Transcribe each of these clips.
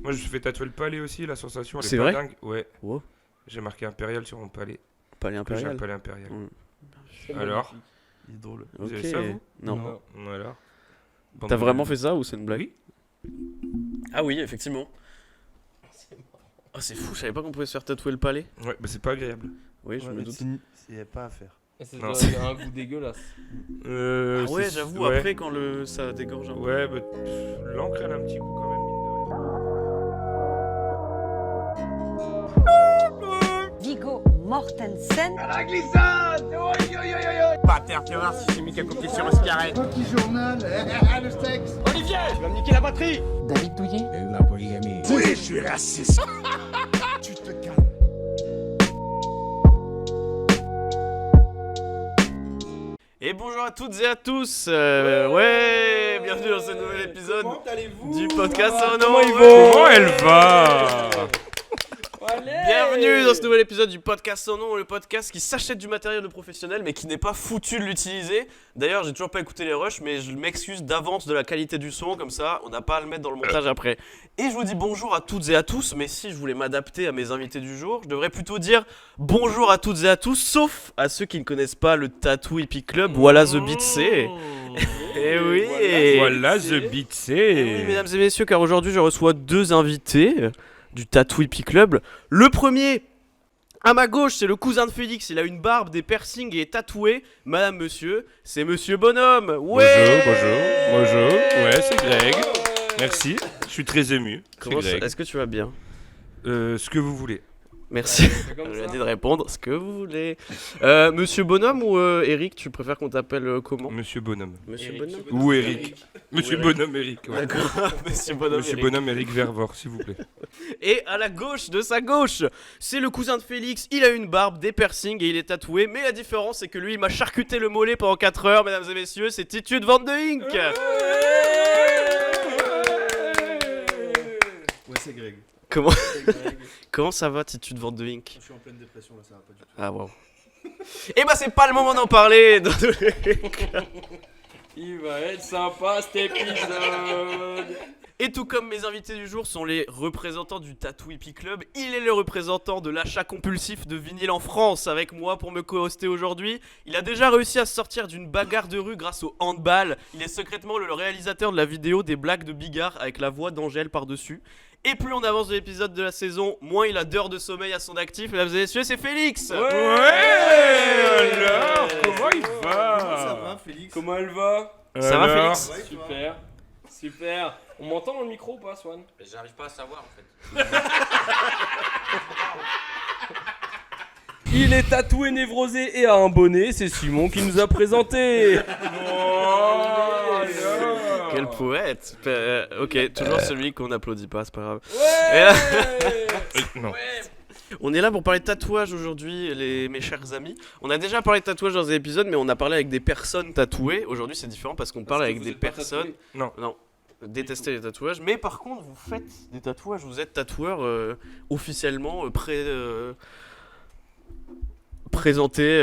Moi, je me suis fait tatouer le palais aussi, la sensation, elle est C'est pas vrai dingue. Ouais, Wow. j'ai marqué impérial sur mon palais. Palais Que j'ai un impérial. palais impérial. Mm. Alors, Il est drôle. vous Ok. avez ça, vous Non. Alors T'as vraiment fait ça ou c'est une blague? Oui. Ah oui, effectivement. Ah, c'est fou, je savais pas qu'on pouvait se faire tatouer le palais. Ouais, bah c'est pas agréable. Oui, je me doute. Il n'y a pas à faire. Non. C'est un goût dégueulasse. Ah ouais, c'est- j'avoue, ouais. après quand ça dégorge un peu. Ouais, bah, l'encre, elle a un petit goût quand même, mine de rien. Viggo Mortensen. Pas terre, tu vas voir si j'ai mis quelques questions au cigarette. Petit journal, le sexe. Olivier, tu vas me niquer la batterie. David Douillet. La polygamie. Oui, je suis raciste. Tu te calmes. Et bonjour à toutes et à tous. Bienvenue dans ce nouvel épisode du podcast Son Nom. Comment elle va Bienvenue dans ce nouvel épisode du podcast Son Nom, le podcast qui s'achète du matériel de professionnel mais qui n'est pas foutu de l'utiliser. D'ailleurs, j'ai toujours pas écouté les rushs, mais je m'excuse d'avance de la qualité du son, comme ça, on n'a pas à le mettre dans le montage après. Et je vous dis bonjour à toutes et à tous, mais si je voulais m'adapter à mes invités du jour, je devrais plutôt dire bonjour à toutes et à tous, sauf à ceux qui ne connaissent pas le Tattoo Hippie Club, voilà The Beat C. Eh oui. Voilà The Beat Oui, mesdames et messieurs, car aujourd'hui je reçois deux invités du Tattoo Hippie Club. Le premier, à ma gauche, c'est le cousin de Félix. Il a une barbe, des piercings et est tatoué. Madame, monsieur, c'est Monsieur Bonhomme. Ouais. Bonjour. Ouais, c'est Greg. Merci, je suis très ému. C'est Comment ça- Greg. Est-ce que tu vas bien? Ce que vous voulez. Merci. C'est comme Je lui ai ça. dit de répondre ce que vous voulez. Monsieur Bonhomme ou Eric, tu préfères qu'on t'appelle comment? Monsieur Bonhomme. Monsieur Eric. Bonhomme. Ou Eric. Monsieur Bonhomme Eric. Ouais. D'accord. Monsieur Bonhomme. Monsieur Eric. Bonhomme Eric Vervor, s'il vous plaît. Et à la gauche de sa gauche, c'est le cousin de Félix. Il a une barbe, des piercings et il est tatoué. Mais la différence, c'est que lui, il m'a charcuté le mollet pendant 4 heures, mesdames et messieurs. C'est Titude Van de Hink. Ouais, c'est Greg. Comment ça va, Titude Van de Hink? Je suis en pleine dépression là, ça va pas du tout. Ah, wow. Et bah, c'est pas le moment d'en parler. dans tous les cas. Il va être sympa cet épisode. Et tout comme mes invités du jour sont les représentants du Tattoo Hippie Club, il est le représentant de l'achat compulsif de vinyle en France avec moi pour me co-hoster aujourd'hui. Il a déjà réussi à se sortir d'une bagarre de rue grâce au handball. Il est secrètement le réalisateur de la vidéo des blagues de Bigard avec la voix d'Angèle par-dessus. Et plus on avance de l'épisode de la saison, moins il a d'heures de sommeil à son actif. Mesdames et messieurs, c'est Félix. Alors, comment il Ça va va, Félix? Comment elle va? Ça va, Alors Félix? Ouais, toi? Super. Super. On m'entend dans le micro ou pas, Swan? J'arrive pas à savoir en fait. Il est tatoué, névrosé et a un bonnet. C'est Simon qui nous a présenté. Quel poète. Ok, toujours celui qu'on n'applaudit pas, c'est pas grave. Ouais. Non. On est là pour parler de tatouage aujourd'hui, mes chers amis. On a déjà parlé de tatouage dans un épisode, mais on a parlé avec des personnes tatouées. Aujourd'hui, c'est différent parce qu'on parle avec des personnes. Non. Non, détestez les tatouages. Mais par contre, vous faites des tatouages. Vous êtes tatoueur officiellement présenté.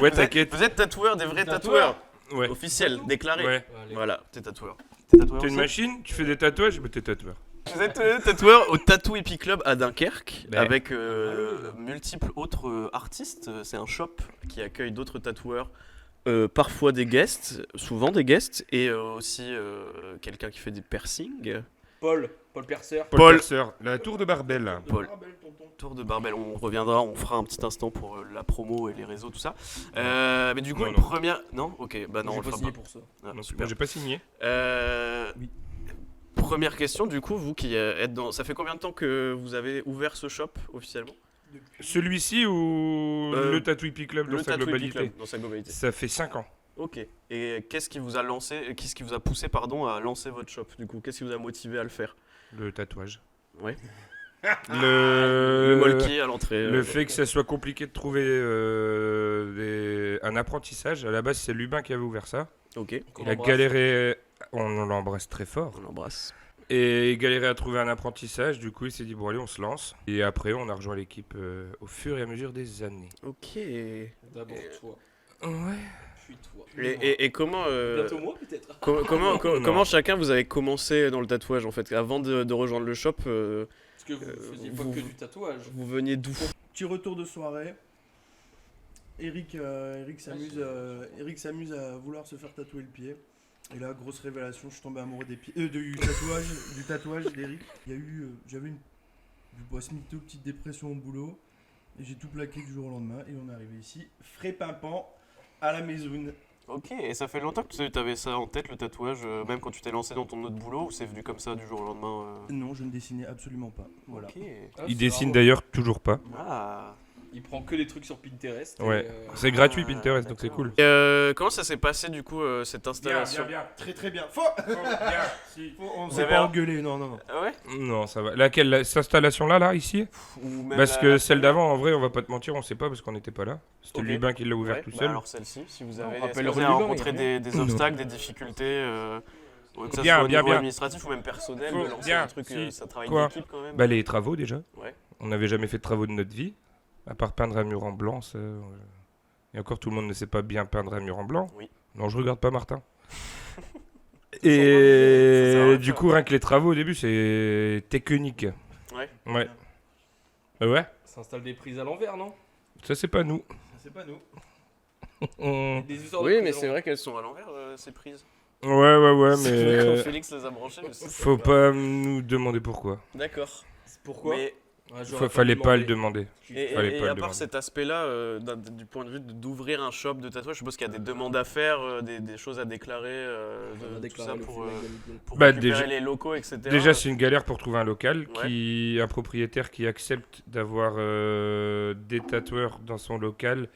Ouais, t'inquiète. Vous êtes tatoueur, des vrais tatoueurs. Ouais. Officiels, déclarés. Ouais. Voilà, t'es tatoueur. T'es tatoueur T'as une aussi machine, tu fais des tatouages, bah t'es tatoueur. Vous êtes tatoueur au Tattoo Hippie Club à Dunkerque Ouais. avec multiples autres artistes. C'est un shop qui accueille d'autres tatoueurs, parfois des guests, souvent des guests, et aussi quelqu'un qui fait des piercings. Paul Percer. Paul Perceur, la tour de Barbel. Paul. Tour de Barbel, on reviendra, on fera un petit instant pour la promo et les réseaux, tout ça. Mais du coup, Non, une non. première. Non. Ok, bah non, on J'ai le pas fera signé pas. pour ça. Ah, Non, super. moi j'ai pas signé. Oui. Première question, du coup, vous qui êtes dans. Ça fait combien de temps que vous avez ouvert ce shop officiellement? Celui-ci ou le Tattoo Hippie Club dans Le sa Tattoo Hippie globalité? Club, dans sa globalité. Ça fait 5 ans. Ok. Et qu'est-ce qui vous a poussé à lancer votre shop du coup? Qu'est-ce qui vous a motivé à le faire? Le tatouage. Ouais. Le molki à l'entrée. Le fait que ça soit compliqué de trouver un apprentissage. À la base, c'est Lubin qui avait ouvert ça. Ok. Il a galéré. On l'embrasse très fort. On l'embrasse. Et il galérait à trouver un apprentissage. Du coup, il s'est dit bon, allez, on se lance. Et après, on a rejoint l'équipe au fur et à mesure des années. Ok. D'abord toi. Ouais. Fuis-toi. Et comment, Bientôt moi peut-être. comment Non. chacun vous avez commencé dans le tatouage en fait, avant de rejoindre le shop, Parce que vous faisiez pas vous- que du tatouage. vous veniez d'où? Petit retour de soirée. Eric s'amuse à vouloir se faire tatouer le pied. Et là, grosse révélation, je suis tombé amoureux des pieds, du tatouage d'Eric. Il y a eu, j'avais une petite dépression au boulot. Et j'ai tout plaqué du jour au lendemain. Et on est arrivé ici, frais pimpant, à la maison. Ok, et ça fait longtemps que tu avais ça en tête, le tatouage, même quand tu t'es lancé dans ton autre boulot, ou c'est venu comme ça du jour au lendemain Non, je ne dessinais absolument pas. Voilà. Ok. Ah, Il c'est dessine marrant. d'ailleurs toujours pas. Ah. Il prend que des trucs sur Pinterest. Ouais. et, C'est gratuit Pinterest, donc c'est cool. Et, comment ça s'est passé du coup cette installation? bien. Très très bien. Faut on Vous s'est avez pas un- engueulé, non. Ah ouais? Non, ça va. Laquelle, cette installation-là, ici? Ou même Parce la- que la celle première? d'avant, en vrai, on va pas te mentir, on sait pas parce qu'on n'était pas là. C'était Ok. Lubin qui l'a ouvert Ouais, tout bah seul. alors celle-ci, si vous On avez, rappelle est-ce que le vous avez Ruban, rencontré il y a des obstacles, des difficultés, que ce Bien, soit au bien, niveau bien. administratif ou même personnel, Faut- de lancer bien, un truc, si. ça travaille Quoi d'équipe quand même. Bah, les travaux déjà. Ouais. On n'avait jamais fait de travaux de notre vie. À part peindre un mur en blanc, ça, et encore tout le monde ne sait pas bien peindre un mur en blanc. Oui. Non, je regarde pas Martin. Ça sert à Et rien, du ça. coup, rien que les travaux au début, c'est technique. Ouais. Ouais. Ouais. S'installe des prises à l'envers, non? Ça, c'est pas nous. C'est pas nous. On- Des histoires de Oui, prises mais à c'est l'envers. vrai qu'elles sont à l'envers, ces prises. Ouais, Quand mais. Félix les a branchées, je sais Faut pas nous demander pourquoi. D'accord. Pourquoi? Mais Ouais, j'aurais Fallait pas le demandé. demander. Et, Fallait et pas à le part demander. cet aspect-là, du point de vue d'ouvrir un shop de tatouage, je suppose qu'il y a des demandes à faire, des choses à déclarer, On a tout ça déclaré le pour full legal. pour Bah, récupérer déjà- les locaux, etc. Déjà, c'est une galère pour trouver un local, Ouais. un propriétaire qui accepte d'avoir des tatoueurs dans son local,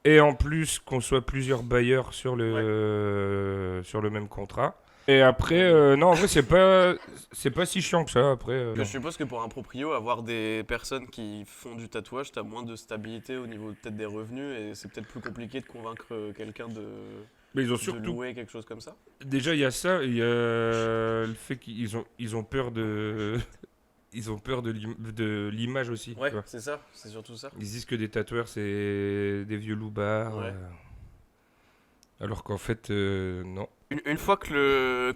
et en plus qu'on soit plusieurs bailleurs sur le même contrat. Et après, non, en vrai, c'est pas si chiant que ça. Après, Je suppose que pour un proprio, avoir des personnes qui font du tatouage, t'as moins de stabilité au niveau peut-être des revenus et c'est peut-être plus compliqué de convaincre quelqu'un mais ils ont de surtout, louer quelque chose comme ça. déjà, il y a ça, il y a le fait qu'ils ont peur de, ils ont peur de l'image aussi. Ouais, tu vois. c'est ça, c'est surtout ça. Ils disent que des tatoueurs, c'est des vieux loupards. Ouais. Alors qu'en fait, non. Une fois que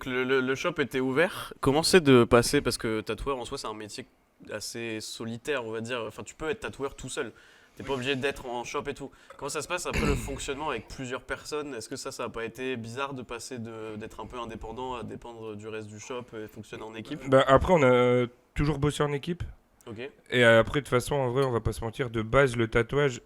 le shop était ouvert, comment c'est de passer, parce que tatoueur en soi c'est un métier assez solitaire on va dire, enfin tu peux être tatoueur tout seul, t'es pas obligé d'être en shop et tout. Comment ça se passe après le fonctionnement avec plusieurs personnes? Est-ce que ça a pas été bizarre de passer d'être un peu indépendant à dépendre du reste du shop et fonctionner en équipe? Bah, après, on a toujours bossé en équipe. Ok. Et après, de toute façon, en vrai, on va pas se mentir, de base, le tatouage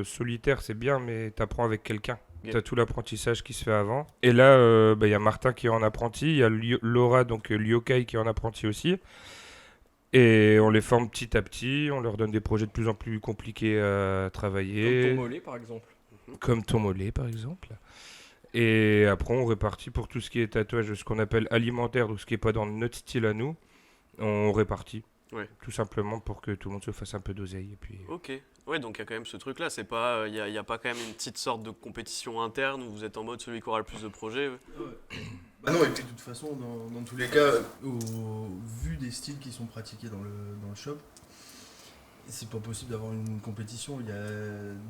solitaire, c'est bien, mais t'apprends avec quelqu'un. Ok. T'as tout l'apprentissage qui se fait avant. Et là, bah, y a Martin qui est en apprenti, il y a Laura, donc Lyokai, qui est en apprenti aussi. Et on les forme petit à petit, on leur donne des projets de plus en plus compliqués à Comme travailler. ton mollet, par exemple. Comme ton mollet, par exemple. Et après, on répartit pour tout ce qui est tatouage, ce qu'on appelle alimentaire, donc ce qui n'est pas dans notre style à nous, on répartit. Ouais. Tout simplement pour que tout le monde se fasse un peu d'oseille. Et puis... Ok. Ouais, donc il y a quand même ce truc-là, c'est pas, il y a pas quand même une petite sorte de compétition interne où vous êtes en mode celui qui aura le plus de projets. Bah non, et puis de toute façon, dans tous les cas, vu des styles qui sont pratiqués dans le shop, c'est pas possible d'avoir une compétition. Il y a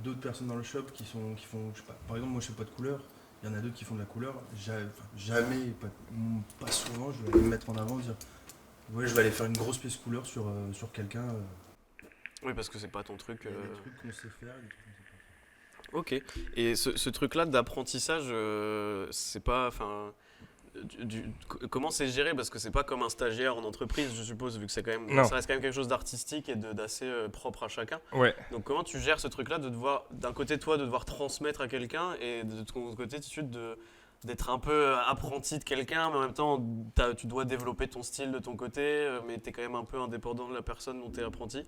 d'autres personnes dans le shop qui font, je sais pas, par exemple, moi je fais pas de couleur, il y en a d'autres qui font de la couleur. Jamais, pas souvent, je vais aller me mettre en avant, dire ouais, je vais aller faire une grosse pièce couleur sur quelqu'un. Oui, parce que c'est pas ton truc. Il y a des trucs qu'on sait faire, des trucs qu'on sait pas faire. Ok. Et ce truc-là d'apprentissage, c'est pas, enfin, comment c'est géré? Parce que c'est pas comme un stagiaire en entreprise, je suppose, vu que c'est quand même, Non. ça reste quand même quelque chose d'artistique et d'assez propre à chacun. Ouais. Donc comment tu gères ce truc-là de devoir, d'un côté toi, de devoir transmettre à quelqu'un et de ton côté, d'être un peu apprenti de quelqu'un, mais en même temps, tu dois développer ton style de ton côté, mais tu es quand même un peu indépendant de la personne dont tu es apprenti.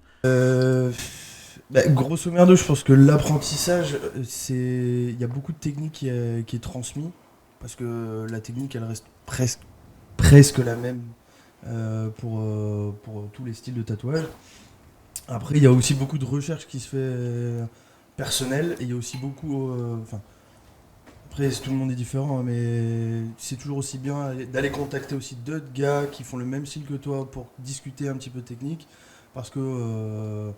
Grosso merdo, je pense que l'apprentissage, il y a beaucoup de technique qui est transmise, parce que la technique, elle reste presque la même pour tous les styles de tatouage. Après, il y a aussi beaucoup de recherche qui se fait personnelle, et il y a aussi beaucoup... Après, tout le monde est différent, mais c'est toujours aussi bien d'aller contacter aussi d'autres gars qui font le même style que toi pour discuter un petit peu technique, parce que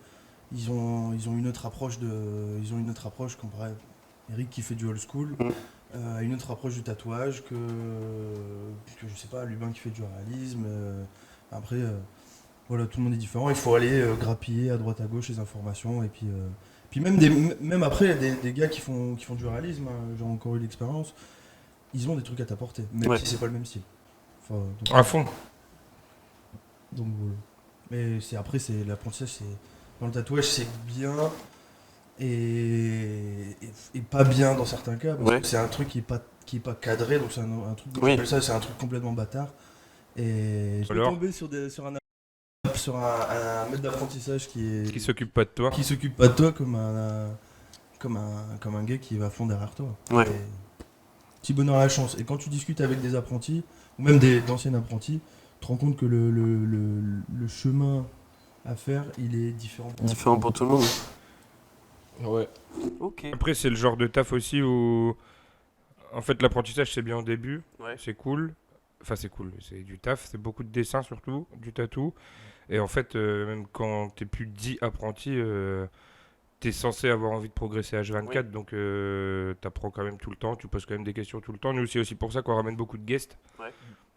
ils ont une autre approche comparée Eric qui fait du old school, une autre approche du tatouage que je sais pas, Lubin qui fait du réalisme. Après, voilà, tout le monde est différent. Il faut aller grappiller à droite à gauche les informations et puis même après, il y a des gars qui font du réalisme, hein, j'ai encore eu l'expérience, ils ont des trucs à t'apporter, même si c'est pas le même style. Enfin, donc, À fond. donc voilà. Mais c'est l'apprentissage, c'est dans le tatouage, c'est bien et pas bien dans certains cas parce que c'est un truc qui est pas cadré, donc c'est un truc ça, c'est un truc complètement bâtard. Et je suis Alors tombé sur un maître d'apprentissage Qui s'occupe pas de toi. qui s'occupe pas de toi comme un gars qui va à fond derrière toi. Ouais. Et petit bonheur à la chance. Et quand tu discutes avec des apprentis, ou même d'anciens apprentis, tu te rends compte que le chemin à faire, il est différent. Différent pour tout le monde. Ouais. Ok. Après, c'est le genre de taf aussi où, en fait, l'apprentissage c'est bien au début, c'est cool. Enfin, c'est cool, c'est du taf, c'est beaucoup de dessin surtout, du tatou. Et en fait, même quand t'es plus dit apprenti, t'es censé avoir envie de progresser H24, donc t'apprends quand même tout le temps, tu poses quand même des questions tout le temps. Nous, c'est aussi pour ça qu'on ramène beaucoup de guests. Ouais.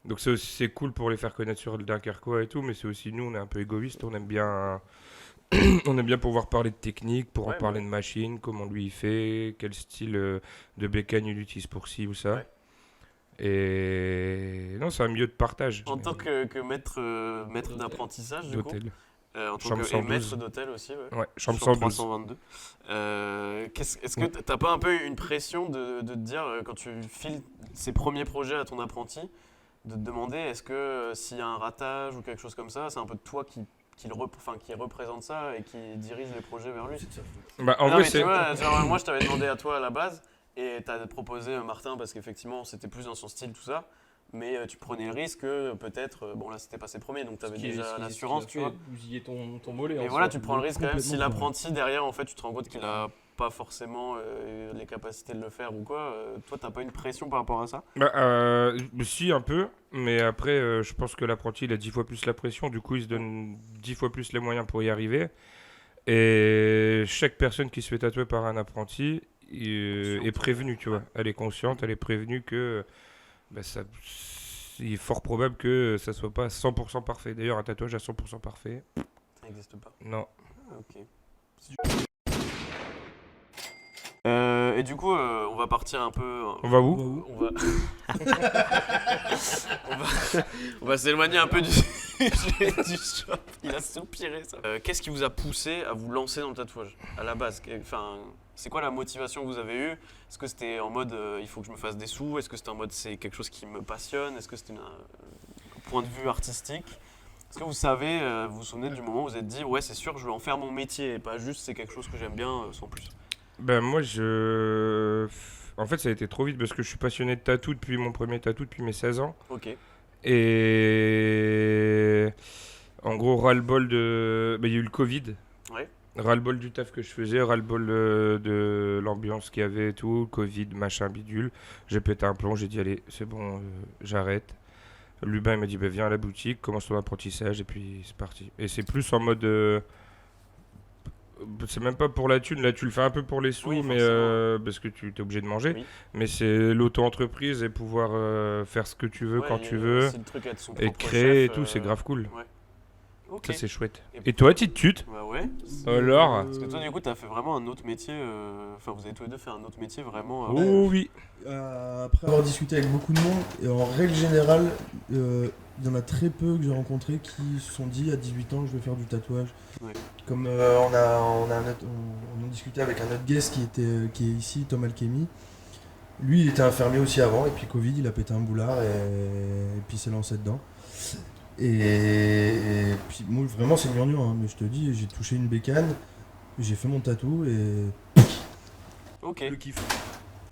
Donc c'est cool pour les faire connaître sur le Dunkerquois et tout, mais c'est aussi nous, on est un peu égoïste, on aime bien, on aime bien pouvoir parler de technique, pour en parler de machine, comment lui il fait, quel style de bécane il utilise pour ci ou ça. Ouais. Et non, c'est un milieu de partage. En tant que maître d'apprentissage, du coup. D'hôtel. En tant Chambre que 112. maître d'hôtel aussi, Ouais, chambre 112. 322. Est-ce que t'as pas un peu une pression de te dire, quand tu files ces premiers projets à ton apprenti, de te demander est-ce que s'il y a un ratage ou quelque chose comme ça, c'est un peu toi qui représente ça et qui dirige les projets vers lui? Bah, en Non, vrai, mais c'est. tu vois, genre, moi je t'avais demandé à toi à la base et t'as proposé Martin parce qu'effectivement c'était plus dans son style tout ça, mais tu prenais le risque que peut-être, bon là c'était pas ses premiers donc t'avais déjà l'assurance, tu vois. Bousiller ton mollet. Et en voilà, soi. tu prends le risque quand même si Complètement, l'apprenti derrière en fait tu te rends compte qu'il a pas forcément les capacités de le faire ou quoi, toi t'as pas une pression par rapport à ça? Bah, si, un peu, mais après, je pense que l'apprenti il a 10 fois plus la pression, du coup il se donne 10 fois plus les moyens pour y arriver. Et chaque personne qui se fait tatouer par un apprenti est prévenue, tu vois. Elle est consciente, elle est prévenue que bah, il est fort probable que ça soit pas 100% parfait. D'ailleurs, un tatouage à 100% parfait, Ça n'existe pas. non. Ah, ok. Et du coup, on va partir un peu. On va où? On va. on va s'éloigner un peu du shop. Il a soupiré ça. Qu'est-ce qui vous a poussé à vous lancer dans le tatouage à la base? Enfin, c'est quoi la motivation que vous avez eue? Est-ce que c'était en mode il faut que je me fasse des sous? Est-ce que c'était en mode c'est quelque chose qui me passionne? Est-ce que c'était un point de vue artistique? Est-ce que vous savez, vous vous souvenez du moment où vous vous êtes dit ouais c'est sûr je veux en faire mon métier et pas juste c'est quelque chose que j'aime bien sans plus? Ben moi en fait ça a été trop vite parce que je suis passionné de tatou depuis mon premier tatou depuis mes 16 ans. Ok. Et en gros ras-le-bol de... Ben, il y a eu le Covid. Ouais. Ras-le-bol du taf que je faisais, ras-le-bol de l'ambiance qu'il y avait et tout, Covid, machin, bidule. J'ai pété un plomb, j'ai dit allez c'est bon, j'arrête. Lubin il m'a dit bah, viens à la boutique, commence ton apprentissage et puis c'est parti. Et c'est plus en mode... c'est même pas pour la thune, là tu le fais un peu pour les sous, Oui, mais parce que tu es obligé de manger. Oui. Mais c'est l'auto-entreprise et pouvoir faire ce que tu veux Ouais, quand il y a tu veux aussi le truc d'être son et propre créer et chef, tout, c'est grave cool. Ouais. Ok. Ça c'est chouette. Et Et toi, petite tute? Bah ouais. Alors Parce que toi du coup t'as fait vraiment un autre métier, enfin vous avez tous les deux fait un autre métier vraiment. Oh oui. Après avoir discuté avec beaucoup de monde, et en règle générale, il y en a très peu que j'ai rencontrés qui se sont dit à 18 ans je vais faire du tatouage. Ouais. Comme on a discuté avec un autre guest qui est ici, Tom Alchemy. Lui il était infirmier aussi avant, et puis Covid il a pété un boulard et puis il s'est lancé dedans. Et puis moi vraiment c'est gnangnan, hein, mais je te dis, j'ai touché une bécane, j'ai fait mon tatou et Ok. le kiff.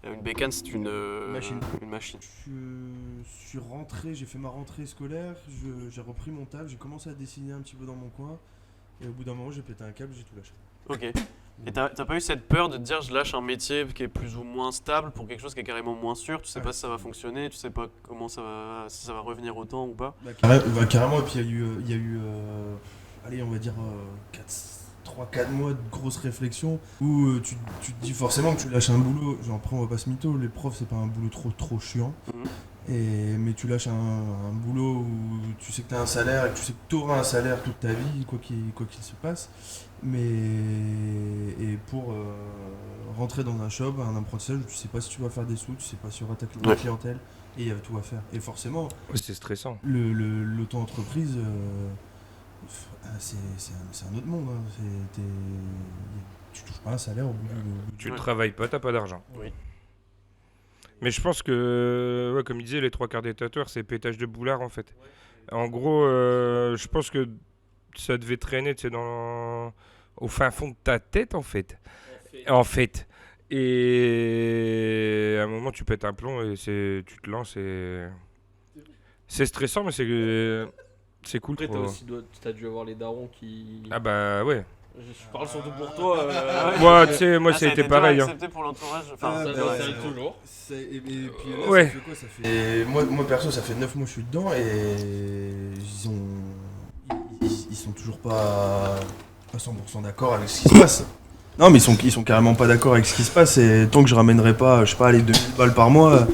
Une bécane c'est une Machine. Une machine. Je suis rentré, j'ai fait ma rentrée scolaire, j'ai repris mon taf, j'ai commencé à dessiner un petit peu dans mon coin, et au bout d'un moment j'ai pété un câble, j'ai tout lâché. Ok. Et t'as pas eu cette peur de te dire je lâche un métier qui est plus ou moins stable pour quelque chose qui est carrément moins sûr, tu sais pas si ça va fonctionner, tu sais pas comment ça va, si ça va revenir autant ou pas? Carrément, et puis il y a eu allez on va dire 3-4 mois de grosses réflexions où tu te dis forcément que tu lâches un boulot. Genre, après, on va pas se mytho, les profs, c'est pas un boulot trop chiant. Mais tu lâches un boulot où tu sais que tu as un salaire et que tu sais que tu auras un salaire toute ta vie, quoi qu'il se passe. Et pour rentrer dans un shop, un apprentissage où tu sais pas si tu vas faire des sous, tu sais pas si tu auras ta clientèle, et il y a tout à faire. Et forcément, C'est stressant. l'auto-entreprise, c'est un autre monde. Hein. Tu touches pas un salaire au bout du... Tu ne travailles pas, t'as pas d'argent. Oui. Mais je pense que, ouais, comme il disait, les 3 quarts des tatoueurs, c'est pétage de boulard en fait. En gros, je pense que ça devait traîner, tu sais, au fin fond de ta tête en fait. Et à un moment, tu pètes un plomb et tu te lances et. C'est stressant, mais c'est cool. Après, trop. t'as dû avoir les darons qui. Ah bah ouais. Je parle surtout pour toi. Moi, tu sais, moi, Ah, ça a été dur pareil. à Hein. accepter pour l'entourage. Ah, Enfin, bah, Ça arrive toujours. Et puis là, Ouais. ça fait quoi, ça fait... Et moi perso, ça fait 9 mois que je suis dedans et ils sont toujours pas à 100% d'accord avec ce qui se passe. Non, mais ils sont carrément pas d'accord avec ce qui se passe et tant que je ramènerai pas, je sais pas, les 2000 balles par mois,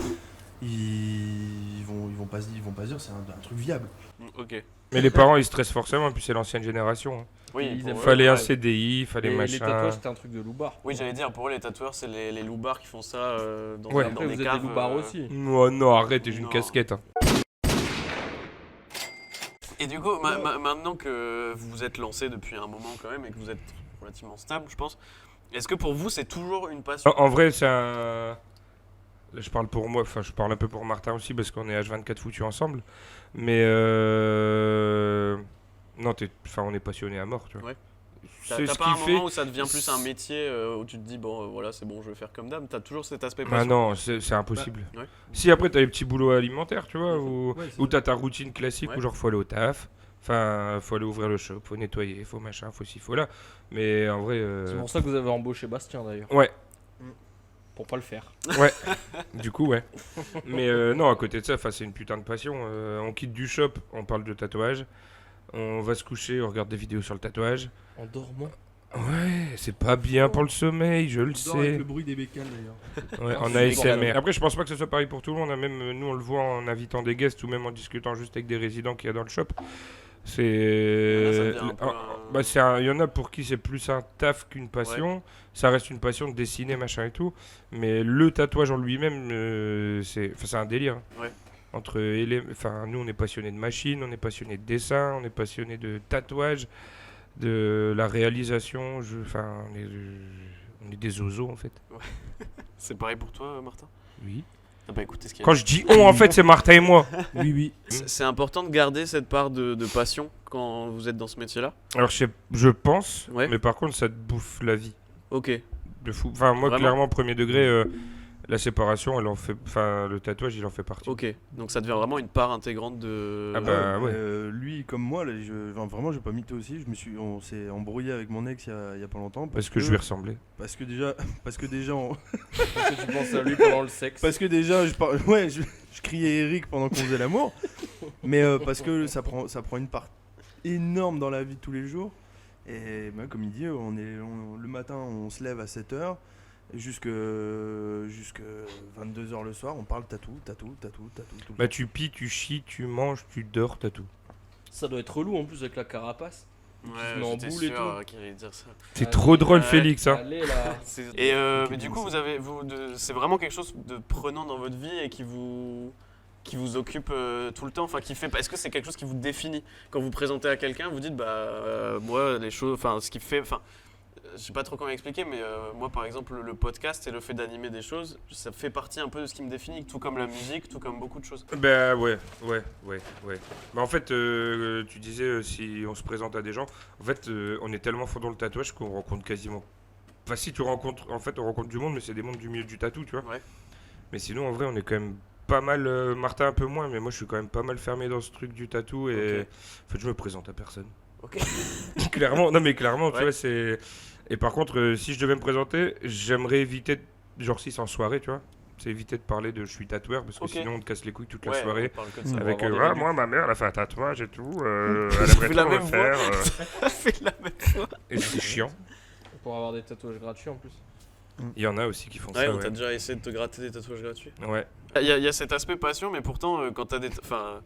ils vont pas se dire c'est un truc viable. Ok. Mais les parents, ils stressent forcément, puis c'est l'ancienne génération. Hein. Oui, Ils pour aiment eux, Fallait un ouais. CDI, fallait Les machin. tatouages, c'était un truc de loupard. Oui, j'allais dire, pour eux, les tatoueurs, c'est les loupards qui font ça dans, Ouais. dans Après, des vous êtes caves. des loupards aussi. Oh non, arrête, j'ai une Non. casquette. Hein. Et du coup, maintenant que vous vous êtes lancé depuis un moment quand même et que vous êtes relativement stable, je pense, est-ce que pour vous, c'est toujours une passion? En vrai, c'est un. Là, je parle pour moi, enfin, je parle un peu pour Martin aussi, parce qu'on est H24 foutus ensemble. Mais non, on est passionné à mort, tu vois. Ouais. C'est T'as ce pas un qui fait. moment où ça devient plus un métier où tu te dis, bon, voilà, c'est bon, je vais faire comme d'hab. T'as toujours cet aspect Ah passion. non, c'est impossible. Bah, ouais. Si après t'as les petits boulots alimentaires, tu vois, où Ouais, c'est où vrai. t'as ta routine classique, Ouais. où genre faut aller au taf, enfin faut aller ouvrir le shop, faut nettoyer, faut machin, faut ci, faut là. Mais en vrai, C'est pour ça que vous avez embauché Bastien d'ailleurs. ouais, Pour pas le faire. du coup ouais. Mais non, à côté de ça, c'est une putain de passion. On quitte du shop, on parle de tatouage, on va se coucher, on regarde des vidéos sur le tatouage. En dormant. Ouais, c'est pas bien pour le sommeil, je le On dort avec sais. le bruit des bécanes d'ailleurs. Ouais, en C'est ASMR. Après, je pense pas que ce soit pareil pour tout le monde. Hein. Même nous, on le voit en invitant des guests ou même en discutant juste avec des résidents qu'il y a dans le shop. Là, ça C'est. devient un peu Il y en a pour qui c'est plus un taf qu'une passion. Ça reste une passion de dessiner, machin et tout. Mais le tatouage en lui-même, c'est un délire. Ouais. Nous, on est passionné de machines, on est passionné de dessin, on est passionné de tatouage, de la réalisation. On est des zozos en fait. C'est pareil pour toi, Martin? Oui. Ah bah écoutez ce qu'il y a. Quand je dis on, en fait, c'est Martin et moi. Oui. C'est important de garder cette part de passion quand vous êtes dans ce métier-là? Alors, je pense, Ouais. mais par contre, ça te bouffe la vie. Ok. De fou. Enfin, moi, Vraiment clairement, premier degré, la séparation, le tatouage, il en fait partie. Ok. Donc ça devient vraiment une part intégrante de... Ah bah, ouais. Lui comme moi, là, vraiment j'ai pas mytho aussi. On s'est embrouillé avec mon ex il y a pas longtemps. Parce que je lui ressemblais. Parce que déjà, Parce que tu penses à lui pendant le sexe. parce que déjà, je criais Eric pendant qu'on faisait l'amour. Mais parce que ça prend une part énorme dans la vie de tous les jours. Et bah, comme il dit, le matin, on se lève à 7h. Jusque 22h le soir, on parle tatou. Tout le Bah, temps. tu pies, tu chies, tu manges, tu dors, t'as tout. Ça doit être relou en plus avec la carapace. Ouais, se met en j'étais boule et sûr tout. qu'il allait dire ça. C'est Ah, trop drôle, ouais. Félix. Hein. Allez là. Et Ok, mais du bon, coup, ça. c'est vraiment quelque chose de prenant dans votre vie et qui vous occupe tout le temps, enfin qui fait. Est-ce que c'est quelque chose qui vous définit quand vous présentez à quelqu'un, vous dites moi les choses, enfin ce qui fait, enfin je sais pas trop comment expliquer, mais moi par exemple le podcast et le fait d'animer des choses, ça fait partie un peu de ce qui me définit, tout comme la musique, tout comme beaucoup de choses. Bah, ouais. Bah, en fait, tu disais, si on se présente à des gens, en fait, on est tellement fort dans le tatouage qu'on rencontre quasiment. Enfin, si tu rencontres, en fait, on rencontre du monde, mais c'est des mondes du milieu du tatou, tu vois. Ouais. Mais sinon, en vrai, on est quand même pas mal. Martin un peu moins, mais moi, je suis quand même pas mal fermé dans ce truc du tatou et Ok. en fait, je me présente à personne. Ok. Clairement, non, mais clairement, tu Ouais. vois, c'est. Et par contre, si je devais me présenter, j'aimerais éviter, genre si c'est en soirée, tu vois. C'est éviter de parler de je suis tatoueur parce que Ok. sinon on te casse les couilles toute la Ouais, soirée. on parle que de ça. Avec va avoir des réductions. moi ma mère elle a fait un tatouage et tout, elle J'ai aimerait fait la trop même le faire. On fait la même fois. Et c'est chiant. Pour avoir des tatouages gratuits en plus. Il y en a aussi qui font Ouais, ça. on t'a Ouais. déjà essayé de te gratter des tatouages gratuits. Ouais. Il y a cet aspect passion, mais pourtant, quand t'as des. Enfin.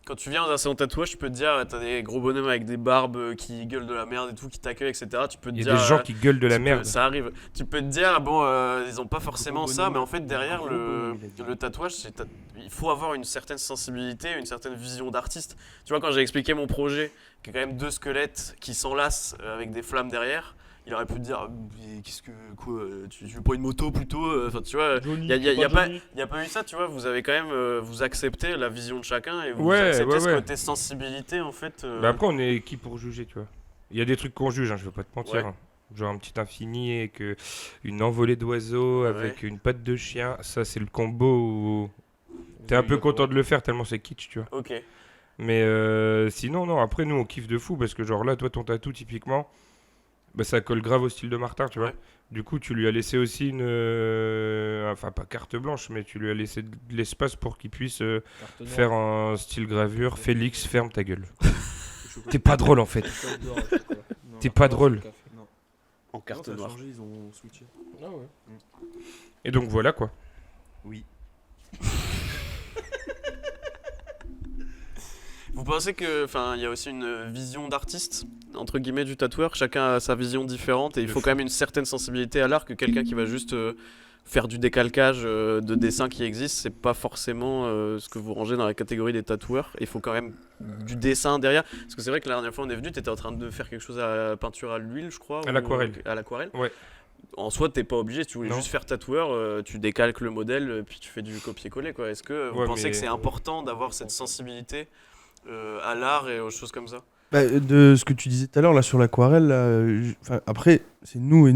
Quand tu viens dans un salon de tatouage, tu peux te dire, t'as des gros bonhommes avec des barbes qui gueulent de la merde et tout, qui t'accueillent, etc. Tu peux te Il y dire. a des gens qui gueulent de la tu peux- merde. Ça arrive. Tu peux te dire, bon, ils ont pas forcément Gros ça, bonhomme. mais en fait, derrière Gros bonhomme, il a dit. le tatouage, il faut avoir une certaine sensibilité, une certaine vision d'artiste. Tu vois, quand j'ai expliqué mon projet, qui est quand même 2 squelettes qui s'enlacent avec des flammes derrière, il aurait pu te dire, mais qu'est-ce que. Quoi, tu veux pas une moto plutôt Enfin, tu vois. Il n'y a pas eu ça, tu vois, vous avez quand même, vous acceptez la vision de chacun et vous Ouais, acceptez ouais, ce ouais. côté sensibilité en fait. Bah après on est qui pour juger, tu vois. Il y a des trucs qu'on juge, hein, je veux pas te mentir. Ouais. Genre un petit infini et que une envolée d'oiseaux Ouais. avec une patte de chien, ça c'est le combo où t'es un peu content de le faire tellement c'est kitsch, tu vois. Ok. Mais sinon non, après nous on kiffe de fou parce que genre là toi ton tatou typiquement, bah ça colle grave au style de Martin, tu vois. Ouais. Du coup tu lui as laissé aussi une, enfin pas carte blanche, mais tu lui as laissé de l'espace pour qu'il puisse Carte noire. faire un style gravure. Félix, ferme ta gueule. T'es pas drôle en fait. Chocolat d'or, chocolat. Non. T'es pas Non, drôle. c'est le café. Non. En Non, carte ça a noire. changé, ils ont switché. Ah ouais. Et donc voilà quoi. Oui. Vous pensez que, enfin, il y a aussi une vision d'artiste entre guillemets du tatoueur. Chacun a sa vision différente et il De faut fou. quand même une certaine sensibilité à l'art que quelqu'un qui va juste faire du décalcage de dessins qui existent, c'est pas forcément ce que vous rangez dans la catégorie des tatoueurs. Il faut quand même du dessin derrière. Parce que c'est vrai que la dernière fois on est venu, t'étais en train de faire quelque chose à la peinture à l'huile, je crois. À l'aquarelle. À l'aquarelle. Ouais. En soi, t'es pas obligé. Si tu voulais Non. juste faire tatoueur, tu décalques le modèle, puis tu fais du copier-coller, quoi. Est-ce que vous Ouais, pensez mais- que c'est important d'avoir cette sensibilité à l'art et aux choses comme ça? Bah, de ce que tu disais tout à l'heure là sur l'aquarelle, là, après c'est nous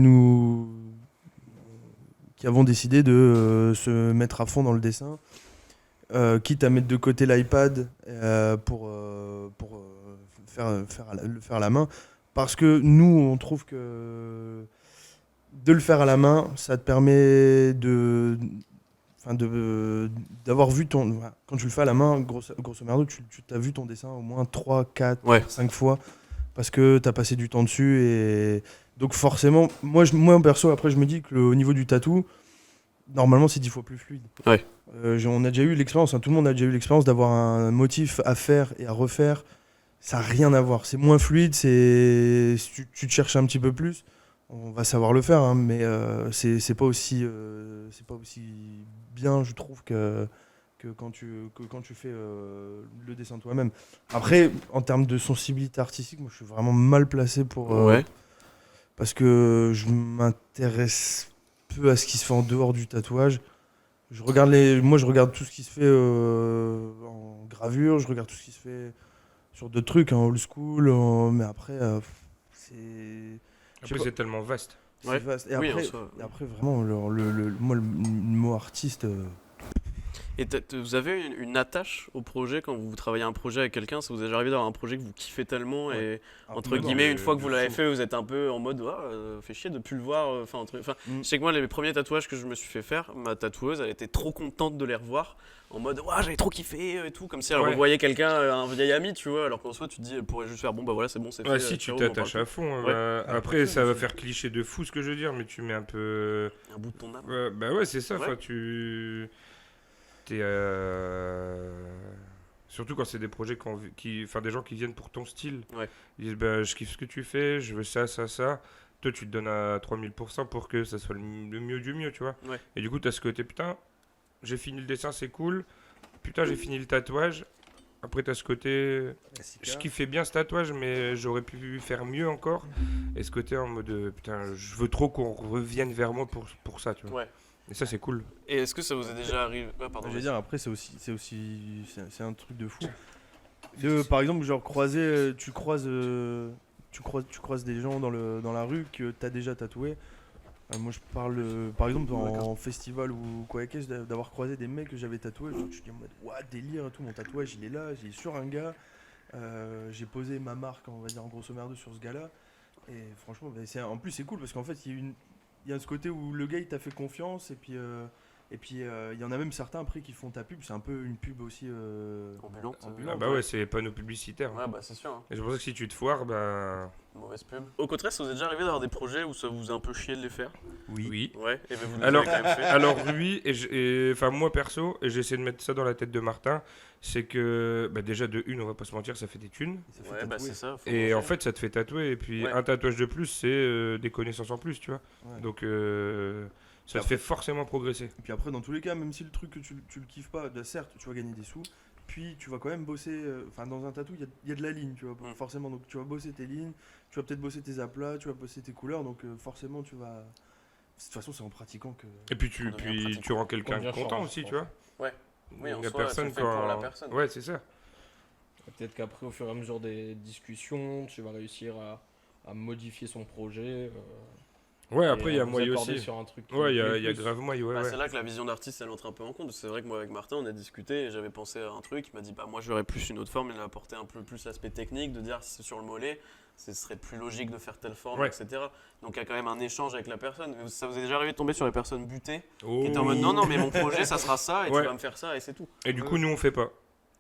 qui avons décidé de se mettre à fond dans le dessin, quitte à mettre de côté l'iPad pour le faire à la main, parce que nous on trouve que de le faire à la main, ça te permet d'avoir vu ton. Quand tu le fais à la main, grosso merdo, tu t'as vu ton dessin au moins 3, 4, Ouais. 5 fois parce que tu as passé du temps dessus. Et donc, forcément, moi en perso, après, je me dis que au niveau du tatou, normalement, c'est 10 fois plus fluide. Ouais. On a déjà eu l'expérience, hein, tout le monde a déjà eu l'expérience d'avoir un motif à faire et à refaire. Ça n'a rien à voir. C'est moins fluide, si tu te cherches un petit peu plus. On va savoir le faire, hein, mais c'est pas aussi bien, je trouve, que quand tu fais le dessin toi-même. Après, en termes de sensibilité artistique, moi, je suis vraiment mal placé pour Ouais. parce que je m'intéresse peu à ce qui se fait en dehors du tatouage. Je regarde tout ce qui se fait en gravure, je regarde tout ce qui se fait sur d'autres trucs, en old school, mais après, c'est. Après c'est tellement vaste. C'est Ouais. vaste. Et Oui, après, en soi, et après, vraiment, moi, le mot artiste. Et vous avez une attache au projet quand vous travaillez un projet avec quelqu'un? Ça vous est déjà arrivé d'avoir un projet que vous kiffez tellement et entre guillemets, une fois que vous l'avez fait, vous êtes un peu en mode fait chier de plus le voir. Enfin, Mm. je sais que moi, les premiers tatouages que je me suis fait faire, ma tatoueuse, elle était trop contente de les revoir en mode j'avais trop kiffé et tout, comme si elle Ouais. revoyait quelqu'un, un vieil ami, tu vois. Alors qu'en soi, tu te dis, elle pourrait juste faire bon, bah voilà, c'est bon, c'est Ouais, fait. si tu ciao, on en t'attaches parle à fond. Ouais. Après ça va faire cliché de fou ce que je veux dire, mais tu mets un peu. plus. Un bout de ton âme. Bah ouais c'est ça. Ouais. Enfin tu. T'es. Surtout quand c'est des projets enfin des gens qui viennent pour ton style. Ouais. Ils disent bah je kiffe ce que tu fais, je veux ça, ça, ça. Toi tu te donnes à 3000% pour que ça soit le mieux du mieux, tu vois. Ouais. Et du coup t'as ce côté putain, j'ai fini le dessin, c'est cool. Putain j'ai fini le tatouage. Après t'as ce côté, je kiffais bien ce tatouage mais j'aurais pu faire mieux encore. Et ce côté en mode putain je veux trop qu'on revienne vers moi pour ça, tu vois. Ouais. Et ça c'est cool. Et est-ce que ça vous est déjà arrivé? Pardon. Je veux dire, après, c'est un truc de fou. Par exemple, genre tu croises des gens dans la rue que t'as déjà tatoué. Moi, je parle, par exemple, en festival ou quoi que ce soit, d'avoir croisé des mecs que j'avais tatoués. Genre, je dis en mode, ouah, délire et tout, mon tatouage, il est là, il est sur un gars. J'ai posé ma marque, on va dire, en grosso merdo sur ce gars-là. Et franchement, en plus, c'est cool parce qu'en fait, il y a ce côté où le gars, il t'a fait confiance et puis Et puis il y en a même certains après qui font ta pub, c'est un peu une pub aussi Ambulante. Ah bah ouais, c'est les panneaux publicitaires. Ouais, bah c'est sûr. Hein. Et c'est pour ça que si tu te foires, bah. Mauvaise pub. Au contraire, ça vous est déjà arrivé d'avoir des projets où ça vous a un peu chié de les faire? Oui. Ouais, et ben vous les Alors, avez quand même fait. alors oui, enfin moi perso, et j'essaie de mettre ça dans la tête de Martin, c'est que bah, déjà de une, on va pas se mentir, ça fait des thunes. Ça fait Ouais, bah tatouer. c'est ça. faut Et manger. en fait, ça te fait tatouer. Et puis Ouais. un tatouage de plus, c'est des connaissances en plus, tu vois. Ouais. Donc ça te fait forcément progresser. Et puis après, dans tous les cas, même si le truc que tu le kiffes pas, bah, certes, tu vas gagner des sous, puis tu vas quand même bosser. Enfin, dans un tatou, il y a de la ligne, tu vois, forcément. Donc tu vas bosser tes lignes, tu vas peut-être bosser tes aplats, tu vas bosser tes couleurs, donc forcément, tu vas. De toute façon, c'est en pratiquant que. Et puis On devient pratiquant. tu rends quelqu'un On devient content fort, aussi, je tu vois. Ouais. Oui, en Il y a soi, personne tu le fais quand. pour la personne. Ouais, c'est ça. Peut-être qu'après, au fur et à mesure des discussions, tu vas réussir à modifier son projet. Ouais, et après, il y à a vous moi accorder aussi. sur un truc qui Ouais, il y vous a, plaît il y a plus. grave moi, ouais, Bah, ouais. c'est là que la vision d'artiste elle entre un peu en compte. C'est vrai que moi avec Martin on a discuté et j'avais pensé à un truc. Il m'a dit bah moi j'aurais plus une autre forme. Il a apporté un peu plus l'aspect technique de dire si c'est sur le mollet, ce serait plus logique de faire telle forme, Ouais. etc. Donc il y a quand même un échange avec la personne. Ça vous est déjà arrivé de tomber sur des personnes butées Oh. qui étaient en mode non mais mon projet ça sera ça et Ouais. tu vas me faire ça et c'est tout. Et du coup, nous, on fait pas.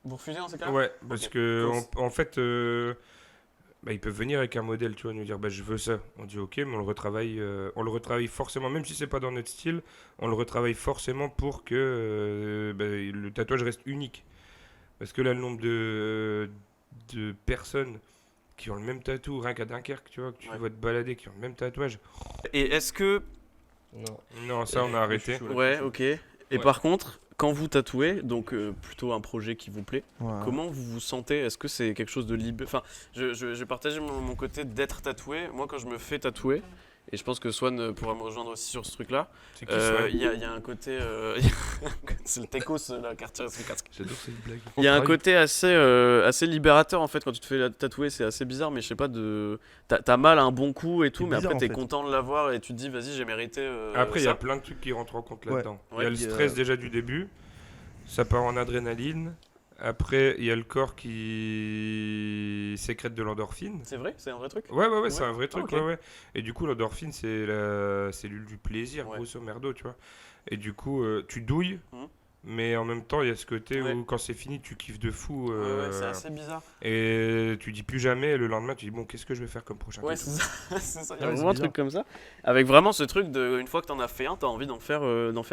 Vous refusez dans ces cas-là? Ouais, parce Ok. que Cause. en fait, bah, ils peuvent venir avec un modèle, tu vois, nous dire bah, je veux ça. On dit ok, mais on le retravaille forcément, même si c'est pas dans notre style, on le retravaille forcément pour que bah, le tatouage reste unique. Parce que là, le nombre de personnes qui ont le même tatou, rien qu'à Dunkerque, tu vois, que tu Ouais. vas te balader, qui ont le même tatouage. Et est-ce que Non. Non, ça, on a arrêté. ouais ok. Et Ouais. par contre quand vous tatouez donc plutôt un projet qui vous plaît. Ouais. Comment vous vous sentez? Est-ce que c'est quelque chose de libre? Enfin, je partage mon côté d'être tatoué. Moi, quand je me fais tatouer, et je pense que Swan pourra me rejoindre aussi sur ce truc-là, C'est qui ça il y a un côté... c'est le Techos, la carte sur le casque. J'adore cette blague. Il y a un côté assez libérateur, en fait, quand tu te fais tatouer. C'est assez bizarre, mais je sais pas, t'as mal à un bon coup et tout, C'est mais bizarre, après, en t'es fait. content de l'avoir et tu te dis, vas-y, j'ai mérité Après, il y ça. a plein de trucs qui rentrent en compte Ouais. là-dedans. Il y Ouais, a le puis, stress déjà du début, ça part en adrénaline. Après, il y a le corps qui sécrète de l'endorphine. C'est vrai? C'est un vrai truc? Ouais, c'est un vrai Ah, truc, ok. ouais. Et du coup, l'endorphine, c'est la cellule du plaisir, Ouais. grosso merdo, tu vois. Et du coup, tu douilles, Mhm. mais en même temps, il y a ce côté Ouais. où quand c'est fini, tu kiffes de fou. Ouais, c'est assez bizarre. Et tu dis plus jamais, et le lendemain, tu dis, bon, qu'est-ce que je vais faire comme prochain Ouais, tatou c'est ça. C'est ça. Il y a Ouais, vraiment un c'est truc comme ça. Avec vraiment ce truc de, une fois que t'en as fait un, t'as envie d'en faire